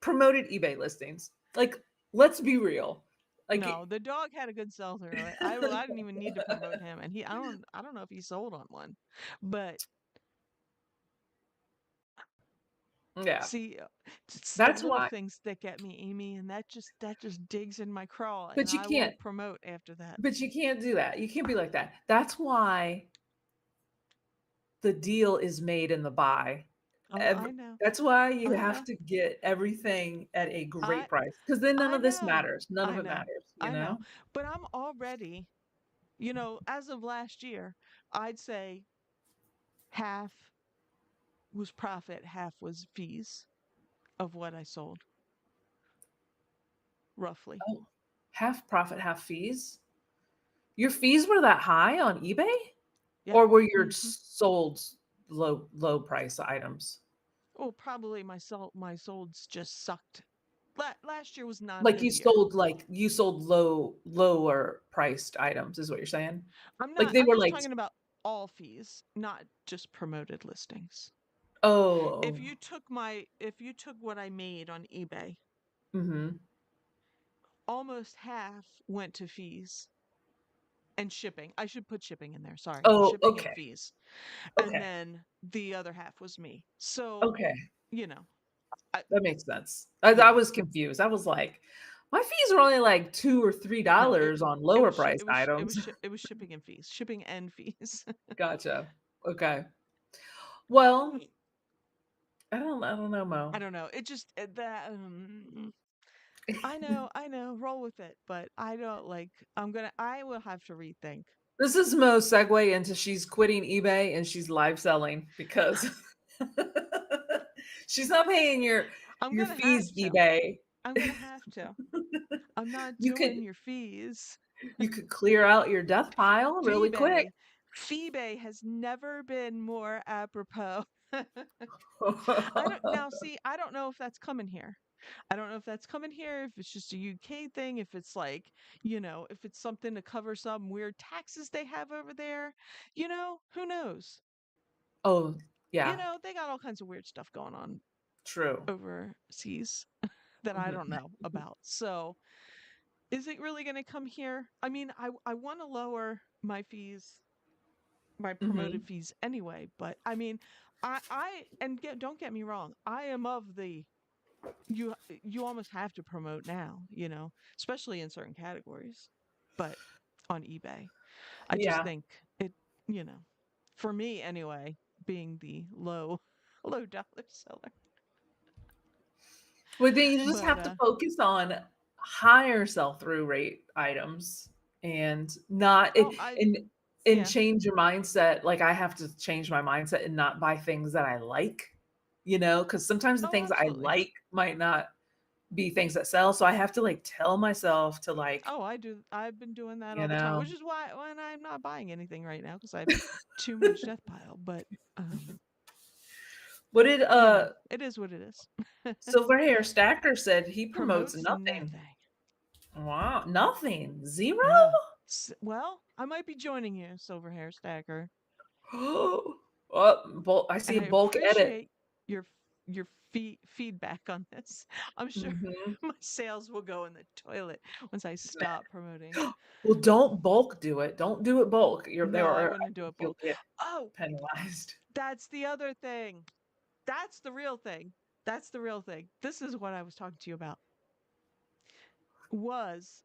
A: promoted eBay listings? Like, let's be real.
B: No,
A: Like,
B: the dog had a good sell through. I didn't even need to promote him, and I don't know if he sold on one, but
A: yeah,
B: see, it's the
A: that's
B: little
A: why.
B: things that get me, Amy, and that just digs in my crawl, and
A: But you
B: I
A: can't.
B: won't promote after that.
A: But you can't do that. You can't be like that. That's why the deal is made in the buy.
B: Oh, I know,
A: That's why you
B: I
A: have
B: know,
A: to get everything at a
B: I
A: great price because then none
B: I
A: of this
B: know,
A: matters. None of
B: I
A: it
B: know,
A: matters, you
B: I know,
A: know?
B: but I'm already, as of last year, I'd say half was profit, half was fees of what I sold, roughly.
A: Oh, half profit, half fees? Your fees were that high on eBay?
B: Yeah.
A: Or were your
B: Hmm.
A: sold low price items?
B: Oh, probably my solds just sucked. Last year was not a
A: Like
B: good year.
A: you sold lower priced items is what you're saying? Like they
B: I'm
A: were
B: just
A: like,
B: talking about all fees, not just promoted listings.
A: oh,
B: If you took what I made on eBay,
A: mhm.
B: almost half went to fees and shipping. I should put shipping in there. Sorry.
A: Oh,
B: Shipping and
A: okay.
B: fees. And
A: Okay.
B: then the other half was me. So,
A: Okay.
B: you know. I,
A: That makes sense. I
B: yeah.
A: was confused. I was like, "My fees are only like 2 or
B: No,
A: $3 on lower priced items."
B: it was shipping and fees, shipping and fees.
A: Gotcha. Okay. Well, I don't know,
B: I
A: Mo.
B: don't know. It just that I know, roll with it, but I don't like I will have to rethink.
A: This is Mo's segue into she's quitting eBay and she's live selling because she's not paying
B: I'm
A: your
B: gonna have
A: fees,
B: to.
A: eBay.
B: I'm gonna have to. I'm not
A: You could
B: doing your fees.
A: you could clear out your death pile really quick.
B: Feebay. Feebay has never been more apropos. I don't now see, I don't know if that's coming here. I don't know if that's coming here, if it's just a UK thing, if it's like, if it's something to cover some weird taxes they have over there. Who knows?
A: Oh, yeah,
B: They got all kinds of weird stuff going on
A: true.
B: overseas that I don't
A: Mhm,
B: know about. So, is it really going to come here? I mean, I want to lower my fees, my promoted
A: mhm.
B: fees anyway, but I mean, don't get me wrong, I am of the you almost have to promote now, especially in certain categories. But on eBay, I just
A: Yeah.
B: think it, you know, for me anyway, being the low dollar seller.
A: Well, then you just
B: But
A: have to focus on higher sell-through rate items and not
B: oh, I
A: and
B: yeah.
A: change your mindset. Like, I have to change my mindset and not buy things that I like, because sometimes the
B: Oh,
A: things I
B: absolutely.
A: like might not be things that sell, so I have to, like, tell myself to, like,
B: Oh, I do. I've been doing that
A: you
B: all the time,
A: know
B: which is why when I'm not buying anything right now because I have too much death pile. But
A: what did,
B: it is what it is.
A: Silver Hair Stacker said he promotes
B: Promotes
A: nothing.
B: nothing.
A: Wow, nothing? 0?
B: Yeah. Well, I might be joining you, Silver Hair Stacker,
A: Oh, I see
B: and
A: a
B: I
A: bulk edit.
B: appreciate your feedback on this. I'm sure
A: Mhm.
B: my sales will go in the toilet once I stop promoting.
A: Well, don't bulk do it. Don't do it bulk. You're there
B: No, I
A: or I
B: wouldn't do
A: think
B: it
A: you'll
B: bulk.
A: get
B: Oh,
A: penalized.
B: that's the other thing. That's the real thing. That's the real thing. This is what I was talking to you about. Was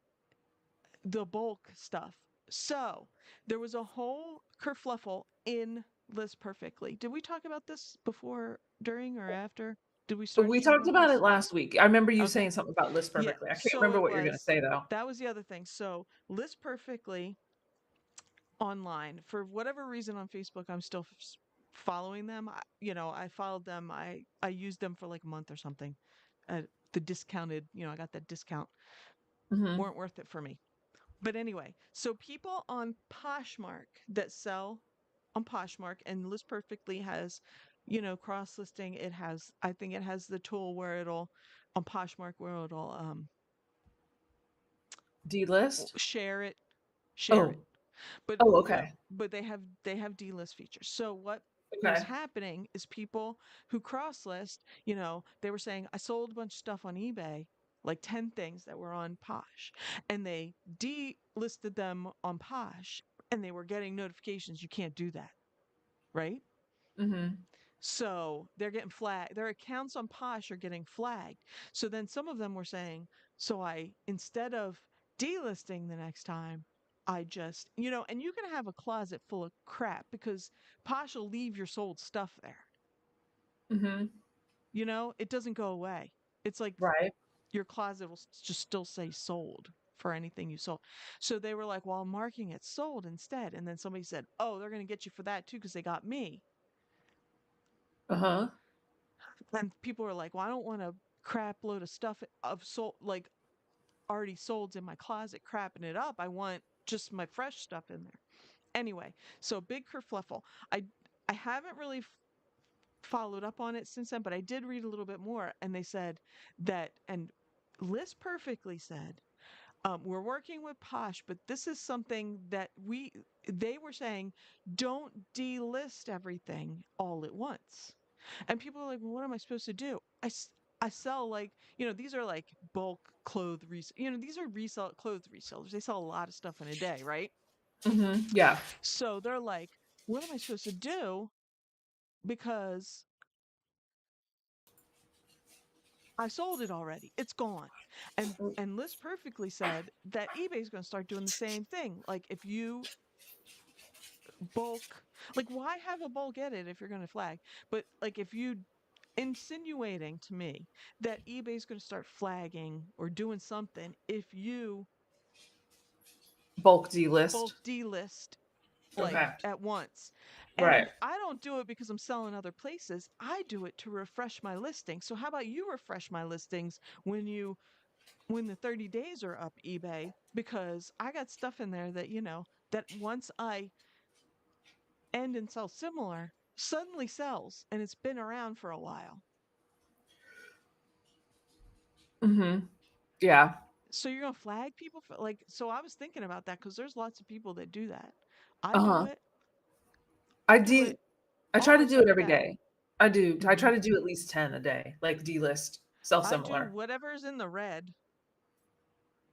B: the bulk stuff. So there was a whole kerfluffle in List Perfectly. Did we talk about this before, during, or after? Did we start to
A: We
B: talk
A: talked
B: about
A: about it
B: this?
A: last week. I remember you
B: Okay.
A: saying something about List
B: Yeah.
A: Perfectly. I can't
B: So
A: remember
B: it
A: what you're gonna
B: was,
A: say though.
B: that was the other thing. So List Perfectly online, for whatever reason on Facebook, I'm still following them. I followed them. I used them for like a month or something. The discounted, I got that discount.
A: Mhm.
B: Weren't worth it for me. But anyway, so people on Poshmark that sell on Poshmark, and List Perfectly has, cross listing. It has, I think it has the tool where it'll, on Poshmark, where it'll
A: D-list?
B: share it, share it.
A: Oh.
B: But
A: Oh,
B: yeah,
A: okay.
B: but they have D-list features. So what was
A: Okay.
B: happening is people who cross list, they were saying, I sold a bunch of stuff on eBay, like 10 things that were on Posh, and they delisted them on Posh, and they were getting notifications you can't do that, right?
A: Mhm.
B: So they're getting flagged. Their accounts on Posh are getting flagged. So then some of them were saying, so instead of delisting the next time, I just, and you can have a closet full of crap because Posh will leave your sold stuff there.
A: Mhm.
B: It doesn't go away. It's like
A: Right.
B: your closet will just still say sold for anything you sold. So they were like, well, I'm marking it sold instead. And then somebody said, oh, they're going to get you for that too because they got me.
A: Uh-huh.
B: And people were like, well, I don't want a crap load of stuff of sold, like already sold in my closet, crapping it up. I want just my fresh stuff in there. Anyway, so big kerfluffle. I haven't really followed up on it since then, but I did read a little bit more, and they said that, and List Perfectly said, we're working with Posh, but this is something that they were saying, don't delist everything all at once. And people are like, well, what am I supposed to do? I sell, like, these are like bulk these are resell clothes resellers. They sell a lot of stuff in a day, right?
A: Mhm. Yeah.
B: So they're like, what am I supposed to do? Because I sold it already. It's gone. And List Perfectly said that eBay's going to start doing the same thing. Like if you bulk, like why have a bulk edit if you're going to flag? But like if you insinuating to me that eBay's going to start flagging or doing something if you
A: Bulk delist.
B: bulk delist like
A: Okay.
B: at once.
A: Right.
B: And I don't do it because I'm selling other places. I do it to refresh my listings. So how about you refresh my listings when the 30 days are up, eBay? Because I got stuff in there that, that once I end and sell similar, suddenly sells and it's been around for a while.
A: Mhm. Yeah.
B: So you're gonna flag people for like, so I was thinking about that because there's lots of people that do that. I do
A: Uh-huh.
B: it. I
A: I
B: do
A: do
B: it
A: I try to
B: almost
A: do it
B: every
A: every
B: day.
A: day. I do. I
B: Hmm.
A: try to do at least 10 a day, like delist, sell
B: I do
A: similar.
B: whatever's in the red,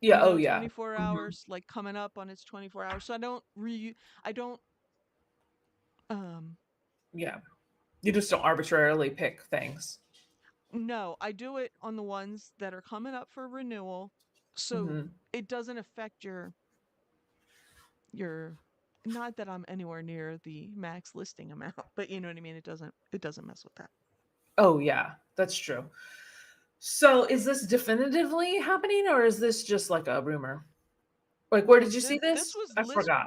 A: Yeah, oh yeah.
B: 24
A: Mhm.
B: hours, like coming up on its 24 hours. So I don't, um,
A: Yeah. You just don't arbitrarily pick things.
B: no, I do it on the ones that are coming up for renewal. So
A: Mhm.
B: it doesn't affect your, not that I'm anywhere near the max listing amount, but you know what I mean? It doesn't mess with that.
A: Oh yeah, that's true. So is this definitively happening or is this just like a rumor? Like where
B: Well,
A: did you see
B: this
A: this?
B: was
A: I forgot.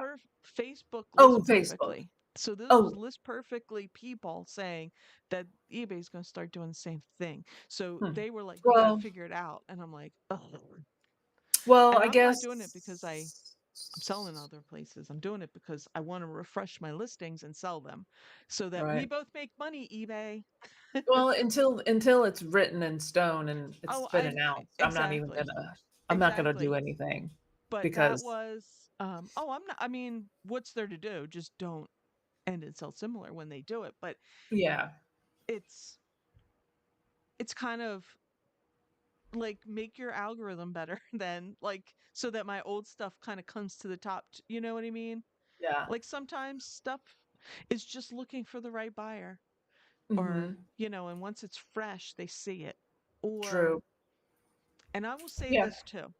B: Facebook
A: Oh,
B: List
A: Facebook.
B: Perfectly. So this was
A: Oh,
B: List Perfectly people saying that eBay's going to start doing the same thing. So
A: hmm.
B: they were like, "You got to
A: Well,
B: figure it out," and I'm like, "Ugh."
A: well,
B: And
A: I
B: I'm not doing it because I'm
A: guess
B: selling other places. I'm doing it because I want to refresh my listings and sell them, so that we
A: right.
B: both make money. eBay.
A: Well, until it's written in stone and it's
B: Oh,
A: been announced,
B: exactly,
A: I'm not gonna do
B: exactly.
A: anything
B: But that
A: because
B: was, oh, I'm not. I mean, what's there to do? Just don't end and sell similar when they do it. But
A: yeah,
B: it's it's kind of like make your algorithm better than like so that my old stuff kind of comes to the top. You know what I mean?
A: yeah.
B: Like sometimes stuff is just looking for the right buyer or,
A: Mhm.
B: and once it's fresh, they see it. Or,
A: True.
B: and I will say
A: Yeah.
B: this too.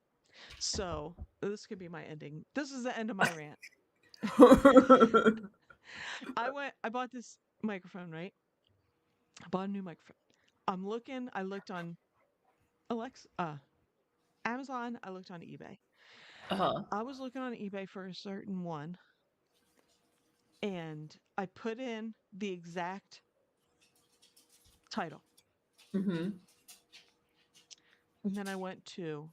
B: So this could be my ending. This is the end of my rant. I bought this microphone, right? I bought a new microphone. I looked on Alexa, Amazon, I looked on eBay.
A: Uh-huh.
B: I was looking on eBay for a certain one and I put in the exact title.
A: Mhm.
B: And then I went to,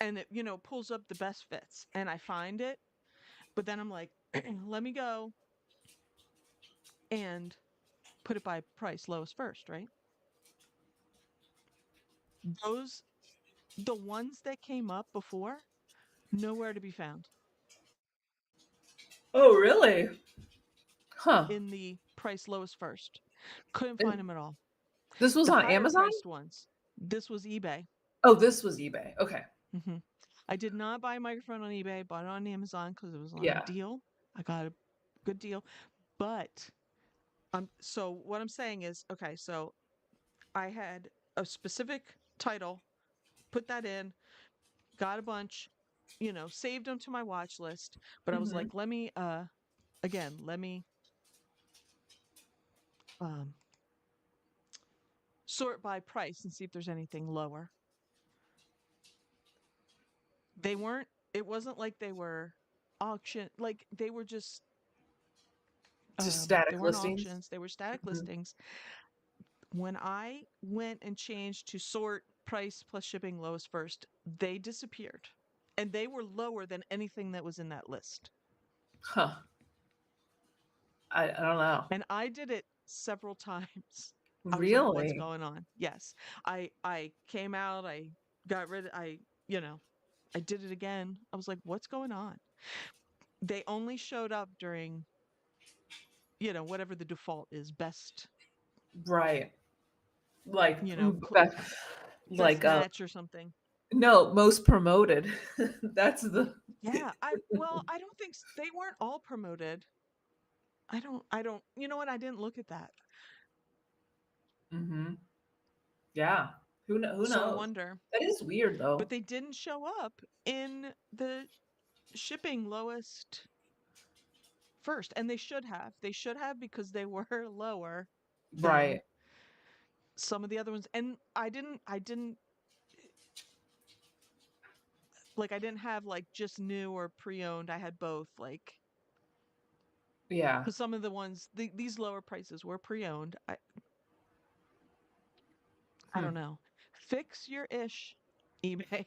B: and it, pulls up the best fits and I find it. But then I'm like, let me go and put it by price lowest first, right? Those, the ones that came up before, nowhere to be found
A: Oh, really? Huh.
B: in the price lowest first. Couldn't find
A: And
B: them at all.
A: this was
B: The
A: on
B: higher
A: Amazon?
B: priced ones, this was eBay.
A: Oh, this was eBay. Okay.
B: Hmm. I did not buy a microphone on eBay, bought it on Amazon because it was on a
A: Yeah.
B: deal. I got a good deal. But so what I'm saying is, okay, so I had a specific title, put that in, got a bunch, saved them to my watch list. But I was
A: Mhm.
B: like, let me again, let me um sort by price and see if there's anything lower. They weren't, it wasn't like they were auction, like they were just
A: Just
B: they
A: static
B: weren't
A: listings?
B: auctions, they were static
A: Mhm.
B: listings. When I went and changed to sort price plus shipping lowest first, they disappeared. And they were lower than anything that was in that list.
A: Huh. I don't know.
B: And I did it several times. I was like, what's
A: Really?
B: going on? Yes. I came out, I got rid of you know, I did it again. I was like, what's going on? They only showed up during, whatever the default is, best,
A: Right. Like,
B: you know, best
A: like,
B: match or something.
A: no, most promoted. That's the
B: Yeah, I don't think they weren't all promoted. I don't, you know what? I didn't look at that.
A: Mhm. Yeah. Who
B: So I
A: knows?
B: wonder.
A: That is weird
B: But
A: though.
B: they didn't show up in the shipping lowest first, and they should have. They should have because they were lower than
A: Right.
B: some of the other ones. And I didn't like I didn't have like just new or pre-owned. I had both like
A: Yeah.
B: because some of the ones these lower prices were pre-owned. I
A: Hmm.
B: don't know. Fix your ish, eBay.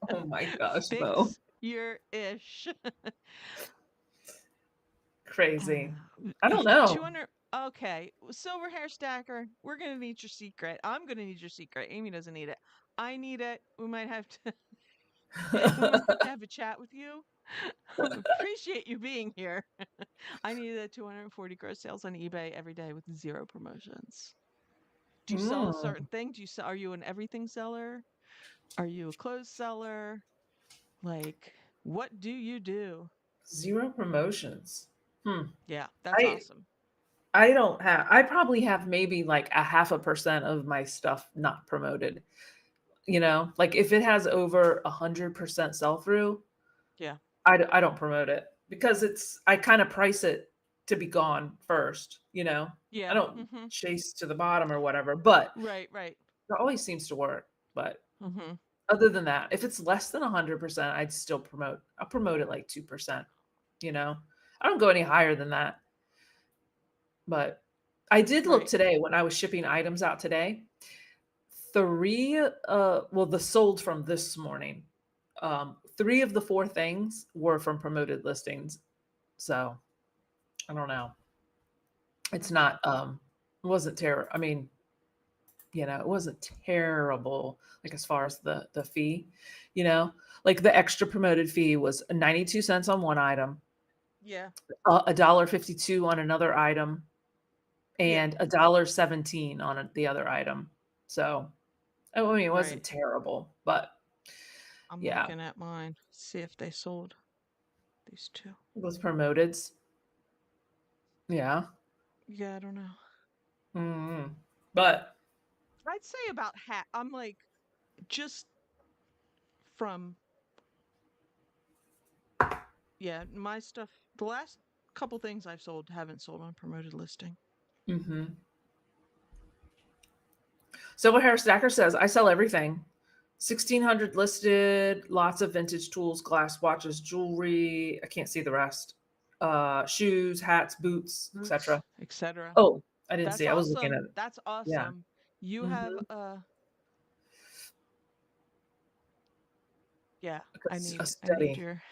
A: Oh my gosh, Mo.
B: Fix your ish.
A: Crazy. I don't know.
B: 200. Okay, silver hair stacker. We're gonna need your secret. I'm gonna need your secret. Amy doesn't need it. I need it. We might have to. We might have to have a chat with you. Appreciate you being here. I need a 240 gross sales on eBay every day with zero promotions. Do you sell a
A: Mm,
B: certain thing? Do you sell? Are you an everything seller? Are you a clothes seller? Like, what do you do?
A: zero promotions. Hmm.
B: Yeah, that's
A: I
B: awesome.
A: I don't have I probably have maybe like a half a percent of my stuff not promoted. Like if it has over 100% sell through,
B: Yeah.
A: I don't promote it because I kind of price it to be gone first. I
B: Yeah.
A: don't
B: Mm-hmm.
A: chase to the bottom or whatever, but
B: Right, right.
A: it always seems to work. But
B: Mm-hmm.
A: other than that, if it's less than 100%, I'd still promote. I'll promote it like 2%, you know. I don't go any higher than that. But I did look
B: Right.
A: today when I was shipping items out today. Three, well, the sold from this morning. Three of the four things were from promoted listings. So I don't know. It's
B: Mm-hmm.
A: not, it wasn't terrible. I mean, it wasn't terrible, like as far as the fee, you know, like the extra promoted fee was 92 cents on one item,
B: Yeah.
A: a dollar 52 on another item,
B: Yeah.
A: and a dollar 17 on the other item. So, I mean, it
B: Right.
A: wasn't terrible, but
B: I'm
A: yeah,
B: looking at mine. See if they sold these two.
A: with promoteds. Yeah.
B: Yeah, I don't know.
A: Mhm. But
B: I'd say about half. I'm like, just from, yeah, my stuff. The last couple things I've sold haven't sold on promoted listing.
A: mhm. Silver Hair Stacker says, I sell everything. 1,600 listed, lots of vintage tools, glass watches, jewelry. I can't see the rest. Shoes, hats, boots,
B: Roots,
A: etc.
B: etc.
A: Oh, I didn't
B: That's
A: see. I was looking
B: awesome.
A: at it.
B: That's
A: Yeah.
B: awesome. You have
A: Mhm.
B: yeah,
A: A,
B: I
A: s- a
B: need
A: study.
B: your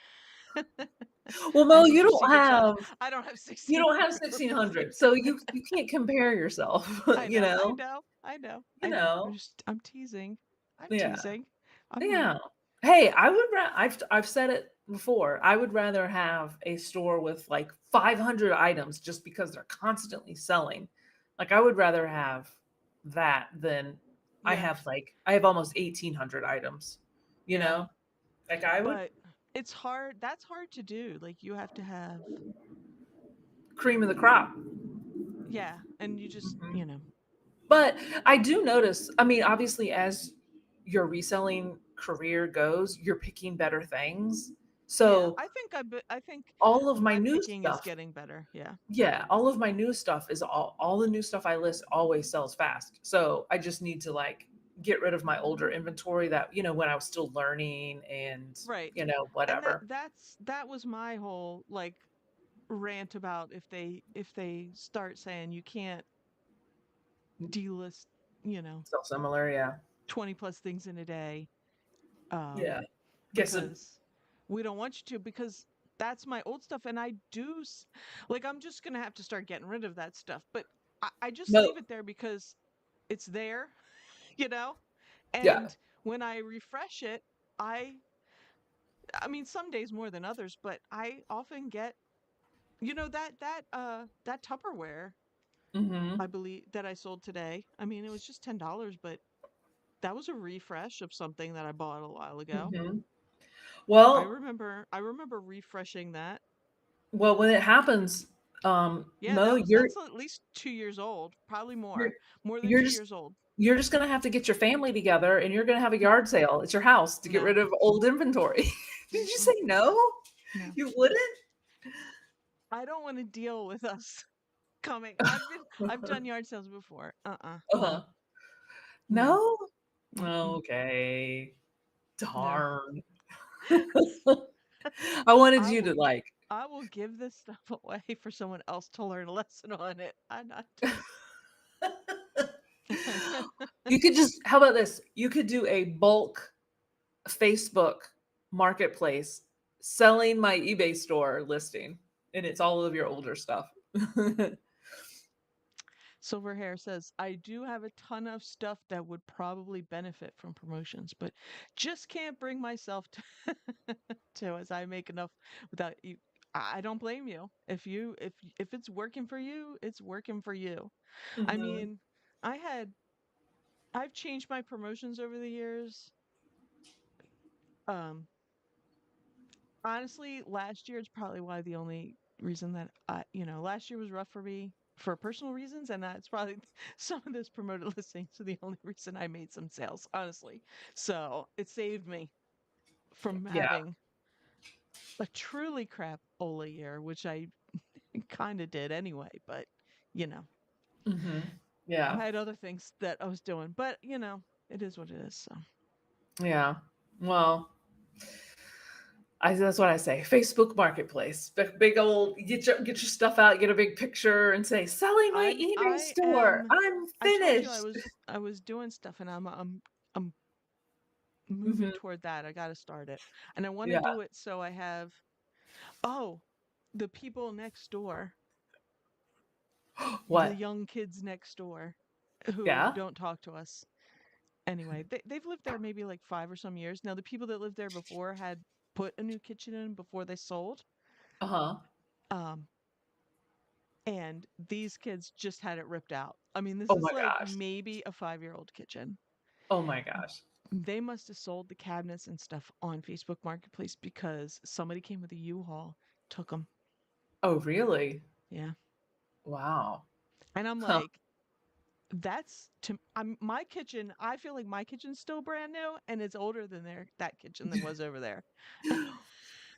A: Well,
B: I
A: Mo,
B: need
A: you
B: your
A: don't
B: secret sauce.
A: have
B: I don't have
A: you don't have
B: 1,600 worth of
A: 1,600, so
B: secrets.
A: you can't compare yourself.
B: I
A: you
B: know, I
A: know.
B: know, I know,
A: You
B: I know.
A: know.
B: I'm teasing. I'm
A: Yeah.
B: teasing. I'm not.
A: Yeah. Hey, I would I've said it before. I would rather have a store with like 500 items just because they're constantly selling. Like I would rather have that than
B: Yeah,
A: I have almost 1,800 items, you
B: yeah.
A: know? Like I would
B: But it's hard. That's hard to do. Like you have to have,
A: cream of the crop.
B: yeah, and you just,
A: Mhm.
B: know.
A: But I do notice, I mean, obviously as your reselling career goes, you're picking better things.
B: Yeah,
A: So
B: I think
A: all of my
B: my
A: new
B: picking is
A: stuff
B: getting better. Yeah.
A: Yeah, all of my new stuff is all the new stuff I list always sells fast. So I just need to like get rid of my older inventory that, when I was still learning and,
B: Right. And
A: whatever.
B: that was my whole like rant about if they start saying you can't delist, you know,
A: So similar, yeah.
B: 20 plus things in a day,
A: Yeah.
B: um,
A: Guess it
B: because we don't want you to, because that's my old stuff. And I do, like, I'm just going to have to start getting rid of that stuff. But I just
A: no.
B: leave it there because it's there, you know?
A: Yeah.
B: And when I refresh it, I, I mean, some days more than others, but I often get, that Tupperware, I
A: Mhm.
B: believe that I sold today. I mean, it was just $10, but that was a refresh of something that I bought a while ago.
A: Mhm.
B: I
A: Well,
B: remember I remember refreshing that.
A: when it happens,
B: Yeah,
A: Mo,
B: that's at least 2 years old, probably
A: you're
B: more than
A: you're
B: 2
A: just
B: years old.
A: you're just gonna have to get your family together and you're gonna have a yard sale at your house to get
B: No.
A: rid of old inventory. Did you say no?
B: No.
A: You wouldn't?
B: I don't want to deal with us coming. I've done yard sales before.
A: Uh-huh.
B: No.
A: No?
B: Mm-mm.
A: Okay.
B: No.
A: Darn. I wanted
B: I
A: you
B: will
A: to like
B: I will give this stuff away for someone else to learn a lesson on it. I'm not doing it.
A: you could just how about this? You could do a bulk Facebook marketplace selling my eBay store listing, and it's all of your older stuff.
B: Silver Hair says, I do have a ton of stuff that would probably benefit from promotions, but just can't bring myself to, to as I make enough without you. I don't blame you. If it's working for you, it's working for you. I
A: Mhm.
B: mean, I had I've changed my promotions over the years. Um, Honestly, last year is probably why the only reason that last year was rough for me for personal reasons, and that's probably some of those promoted listings are the only reason I made some sales, honestly. So it saved me from
A: Yeah.
B: having a truly crap Ola year, which I kind of did anyway, but you know,
A: Mhm.
B: I
A: Yeah.
B: had other things that I was doing, but it is what it is. So
A: Yeah. Well, that's what I say. Facebook Marketplace, big old get your stuff out, get a big picture, and say, "Selling my
B: I'm
A: eBay
B: I
A: store.
B: am
A: I'm
B: I told you
A: finished."
B: I was doing stuff and I'm moving
A: Mhm.
B: toward that. I got to start it. And I want to
A: Yeah.
B: do it so I have, oh, the people next door, the
A: What?
B: young kids next door who
A: Yeah.
B: don't talk to us. Anyway, they've lived there maybe like 5 or some years. Now, the people that lived there before had put a new kitchen in before they sold.
A: Uh-huh.
B: Um, and these kids just had it ripped out. I mean, this
A: Oh
B: is
A: my
B: like
A: gosh.
B: maybe a 5-year-old kitchen.
A: Oh my gosh.
B: They must have sold the cabinets and stuff on Facebook Marketplace because somebody came with a U-Haul, took them.
A: Oh, really?
B: Yeah.
A: Wow.
B: And I'm
A: Huh.
B: like, my kitchen, I feel like my kitchen's still brand new and it's older than that kitchen that was over there.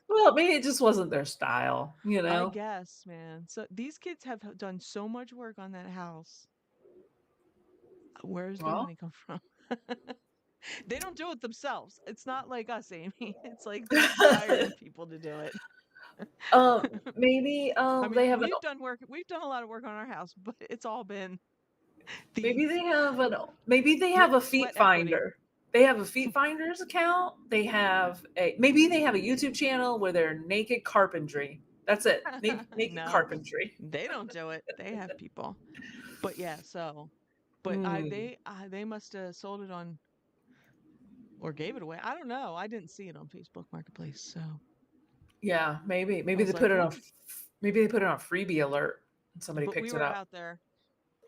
A: Well, maybe it just wasn't their style, you
B: I
A: know?
B: guess, man. So these kids have done so much work on that house. Where's their
A: Well,
B: money come from? They don't do it themselves. It's not like us, Amy. It's like they're hiring people to do it.
A: maybe
B: I mean,
A: they have an
B: we've done a lot of work on our house, but it's all been the
A: maybe they have a feet
B: sweat equity.
A: finder. They have a feet finders account. Maybe they have a YouTube channel where they're naked carpentry. That's it. Naked
B: No,
A: carpentry.
B: they don't do it. They have people. But yeah, so but
A: Mm,
B: they must have sold it on or gave it away. I don't know. I didn't see it on Facebook Marketplace, so
A: yeah, maybe.
B: I was like, hmm.
A: Maybe they put it on freebie alert and somebody
B: But we
A: picks it
B: were
A: up.
B: out there.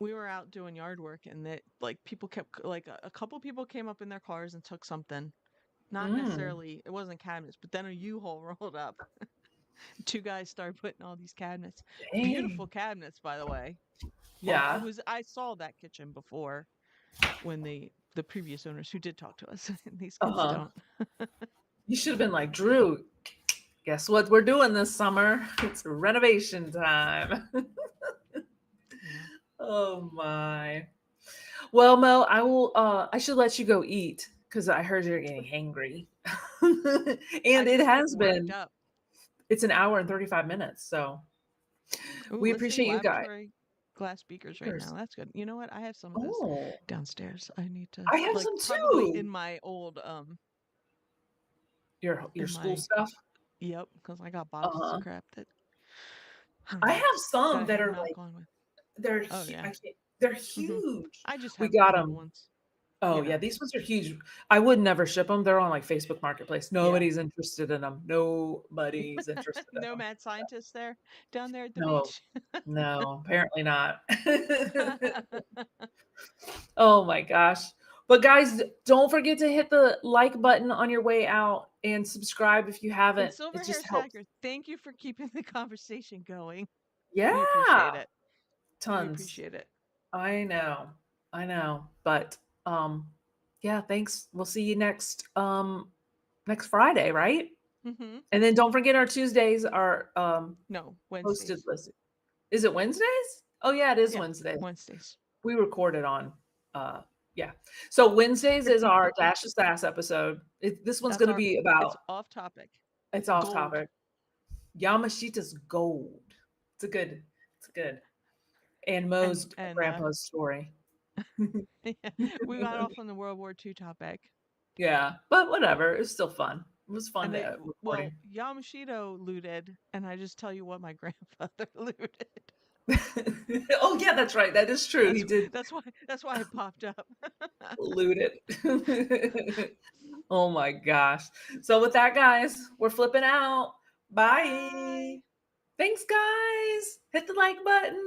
B: We were out doing yard work, and that like people kept like a couple people came up in their cars and took something. Not
A: Mm,
B: necessarily, it wasn't cabinets, but then a U-Haul rolled up. Two guys started putting all these cabinets. Beautiful
A: dang.
B: cabinets, by the way. Well,
A: Yeah.
B: I saw that kitchen before when the previous owners who did talk to us. These kids
A: Uh-huh.
B: don't.
A: You should have been like, Drew, guess what we're doing this summer? It's renovation time.
B: Yeah.
A: Oh my. Well, Mo, I should let you go eat because I heard you're getting hangry.
B: I
A: And it
B: just get
A: has
B: worked
A: been,
B: up.
A: it's an hour and 35 minutes. So
B: Ooh,
A: we
B: let's see.
A: appreciate you guys.
B: Laboratory glass speakers right now.
A: Cheers.
B: That's good. You know what? I have some of those
A: Oh,
B: downstairs. I need to
A: I have
B: like
A: some
B: probably
A: too.
B: in my old
A: Your
B: in
A: school
B: my
A: stuff.
B: yep, because I got boxes of
A: Uh-huh.
B: crap that
A: I have
B: that
A: some
B: I
A: that
B: have
A: are
B: not
A: like
B: gone with. Oh
A: I
B: yeah.
A: can't, they're
B: Hmm.
A: huge.
B: I just
A: We
B: have
A: got
B: little
A: them.
B: ones,
A: Oh
B: you
A: yeah,
B: know.
A: these ones are huge. I would never ship them. They're on like Facebook Marketplace.
B: Yeah.
A: Nobody's interested in them. Nobody's interested in
B: No
A: them.
B: mad scientists there down there at the
A: No,
B: beach.
A: no, apparently not. Oh my gosh. But guys, don't forget to hit the like button on your way out and subscribe if you
B: And
A: haven't. It
B: Silver Hair
A: just helps.
B: Sacker, thank you for keeping the conversation going. We
A: Yeah,
B: appreciate it. We
A: tons.
B: appreciate it.
A: I know. I know, but yeah, thanks. We'll see you next Friday, right?
B: Mhm.
A: And then don't forget our Tuesdays are
B: No,
A: posted
B: Wednesdays.
A: list. Is it Wednesdays? Oh yeah, it is
B: Yeah,
A: Wednesday.
B: Wednesdays.
A: We recorded on yeah. So Wednesdays is our Dash to Sass episode. This one's
B: That's
A: going to
B: our
A: be
B: it's
A: about
B: off topic.
A: it's off
B: Gold.
A: topic. Yamashita's gold. It's good. And Mo's
B: And
A: grandpa's story.
B: yeah, we got off on the World War II topic.
A: Yeah, but whatever. It's still fun. It was fun
B: And they
A: to
B: well,
A: recording.
B: Yamashito looted, and I just tell you what my grandfather looted.
A: Oh yeah, that's right. That is true. He
B: That's
A: did
B: that's why it popped up.
A: loot it. Oh my gosh. So with that, guys, we're flipping out.
B: Bye.
A: Bye. Thanks, guys. Hit the like button.